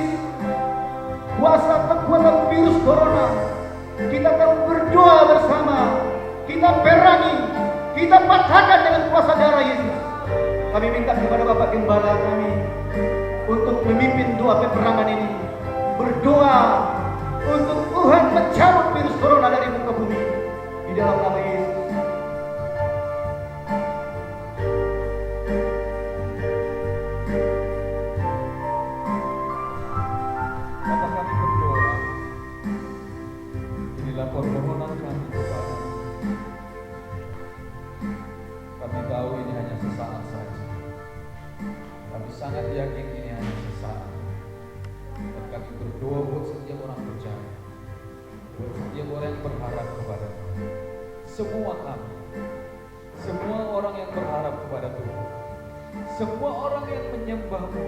kuasa kekuatan virus corona. Kita akan berdoa bersama, kita perangi, kita patahkan dengan kuasa darah Yesus. Kami minta kepada Bapak Gembala kami untuk memimpin doa peperangan ini, berdoa untuk Tuhan mencabut virus corona dari muka bumi di dalam nama Yesus. Bapak, kami berdoa, inilah permohonan kami kepada-Mu. Kami tahu ini hanya sesaat saja. Kami sangat yakin ini hanya sesaat. Dan kami berdoa buat setiap orang percaya, buat setiap orang yang berharap kepada-Mu. Semua kami, semua orang yang berharap kepada Tuhan, semua orang yang menyembah-Mu,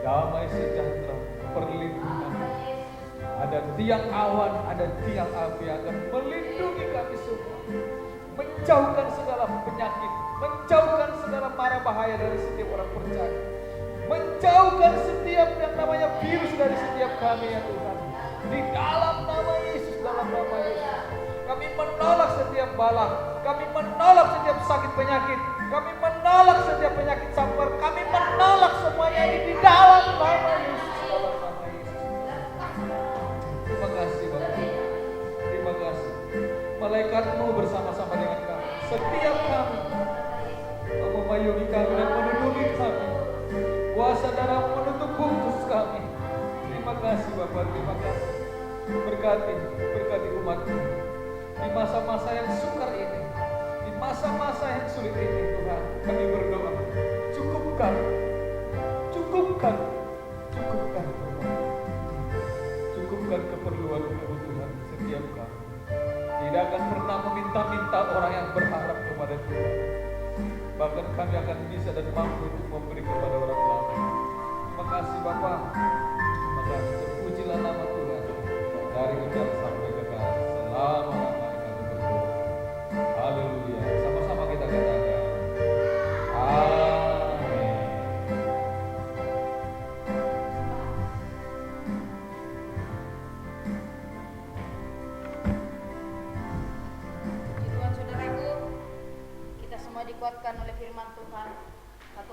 damai sejahtera, perlindungan, ada tiang awan, ada tiang api akan melindungi kami semua, menjauhkan segala penyakit, menjauhkan segala mara bahaya dari setiap orang percaya, menjauhkan setiap yang namanya virus dari setiap kami ya Tuhan. Di dalam nama Yesus, dalam nama Yesus, kami menolak setiap bala, kami menolak setiap sakit penyakit, kami menolak setiap penyakit sampar, kami menolak semuanya ini di dalam nama Yesus, dalam nama Yesus. Terima kasih Bapak, terima kasih. Malaikat-Mu bersama-sama dengan kami, setiap kami memayungi kami dan melindungi kami. Kuasa darah menutup bungkus kami. Terima kasih Bapak, terima kasih. Berkati umat-Mu di masa-masa yang sukar ini, di masa-masa yang sulit ini Tuhan. Kami berdoa, cukupkan Tuhan. Cukupkan keperluan kebutuhan setiap kami. Tidak akan pernah meminta-minta orang yang berharap kepada Tuhan. Bahkan kami akan bisa dan mampu untuk memberi kepada orang lain. Terima kasih Bapa. Terima kasih. Terpujilah nama Tuhan dari kekal sampai kekal. Selama-lamanya kami berdoa. Haleluya. Sama-sama kita katakan. Amin.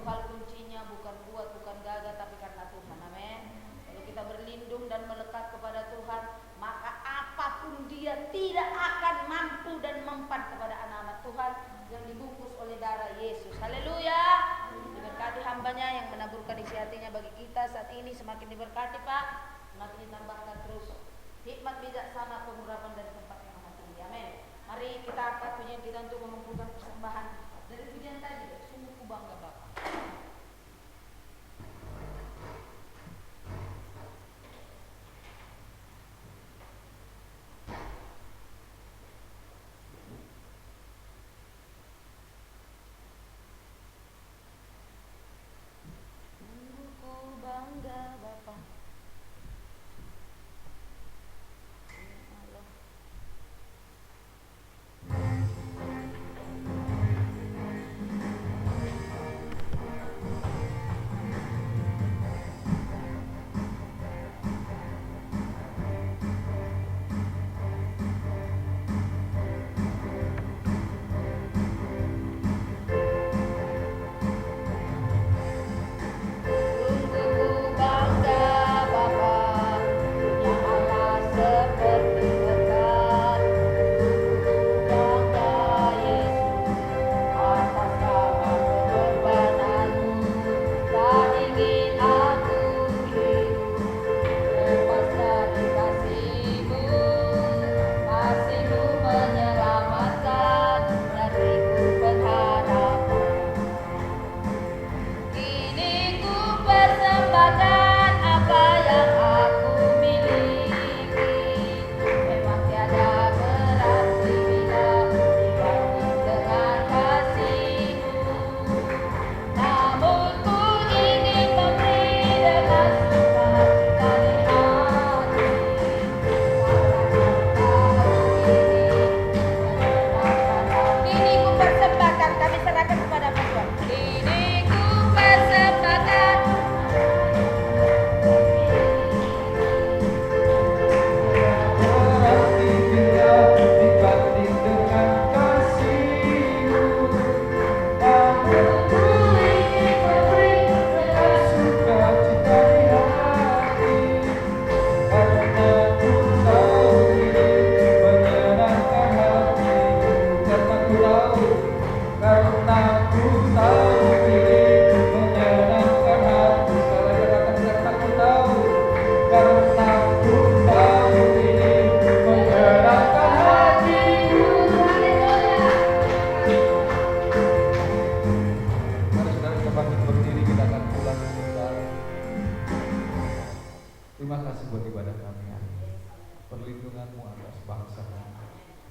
satu hal kuncinya bukan kuat, bukan gagah, tapi karena Tuhan. Amin. Kalau kita berlindung dan melekat kepada Tuhan, maka apapun dia tidak akan mampu dan mempan kepada anak-anak Tuhan yang dibungkus oleh darah Yesus. Haleluya. Diberkati hambanya yang menaburkan isi hatinya bagi kita saat ini. Semakin diberkati Pak, semakin ditambahkan terus hikmat bijaksana, pengurapan dari tempat yang maha tinggi. Amin. Mari kita angkat pujian kita untuk mengumpulkan persembahan dari pujian tadi. Sungguh ku bangga Bapak. Sungguh ku bangga Bapak. Ya Allah.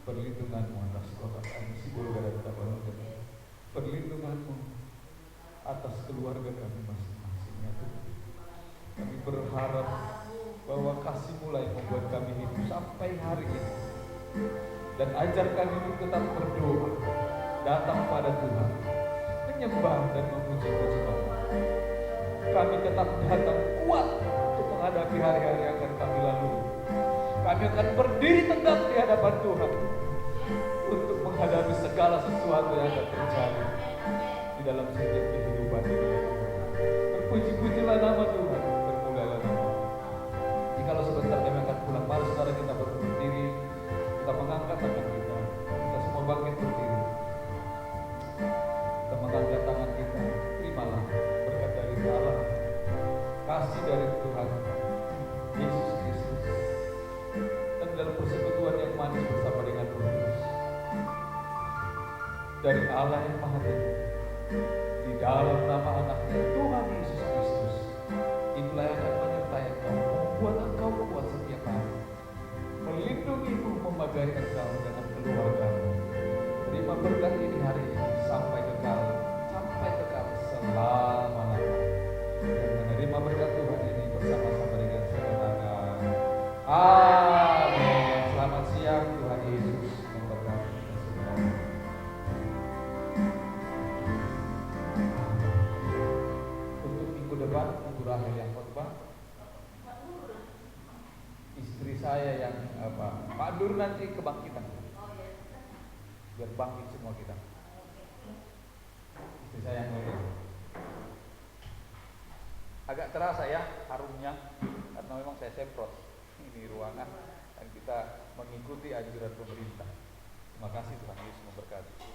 Perlindunganmu atas kota kami Sibolga dan Tabaruga, perlindunganmu atas keluarga kami masing-masing ya Tuhan. Kami berharap bahwa kasih mulai membuat kami hidup sampai hari ini, dan ajar kami untuk tetap berdoa, datang pada Tuhan, menyembah dan memuji-puji Bapa. Kami tetap datang kuat untuk menghadapi hari-hari yang akan kami lalui. Kami akan berdiri tegak di hadapan Tuhan untuk menghadapi segala sesuatu yang akan terjadi di dalam setiap kehidupan ini. Berpuji-pujilah nama Tuhan, bermulalah nama. Jikalau sebentar kami akan pulang, mari saudara kita berdiri, kita mengangkat tangan kita semua bangkit berdiri. Kita mengangkat tangan kita, terimalah berkat dari Allah, kasih dari Tuhan Yesus Kristus, dan dalam persekutuan yang manis bersama dengan Roh Kudus dari Allah yang Maha Tinggi, di dalam nama anaknya Tuhan Yesus Kristus. Itulah yang akan menyertai engkau, membuat engkau kuat setiap hari, melindungimu, memagari engkau dengan keluargamu. Terima berkat ini hari ini sampai kekal selama-lamanya, dan menerima berkat Tuhan ini bersama-sama dengan saudara. Amin. Selamat siang, Tuhan Yesus memberkati kita semua. Untuk minggu depan, Ibu Rahel yang khotbah, istri saya yang Pak Dur nanti kebangkitan, biar bangkit semua kita. Istri saya yang mulia. Sangat terasa ya harumnya, karena memang saya semprot ini ruangan dan kita mengikuti anjuran pemerintah. Terima kasih, Tuhan Yesus memberkati.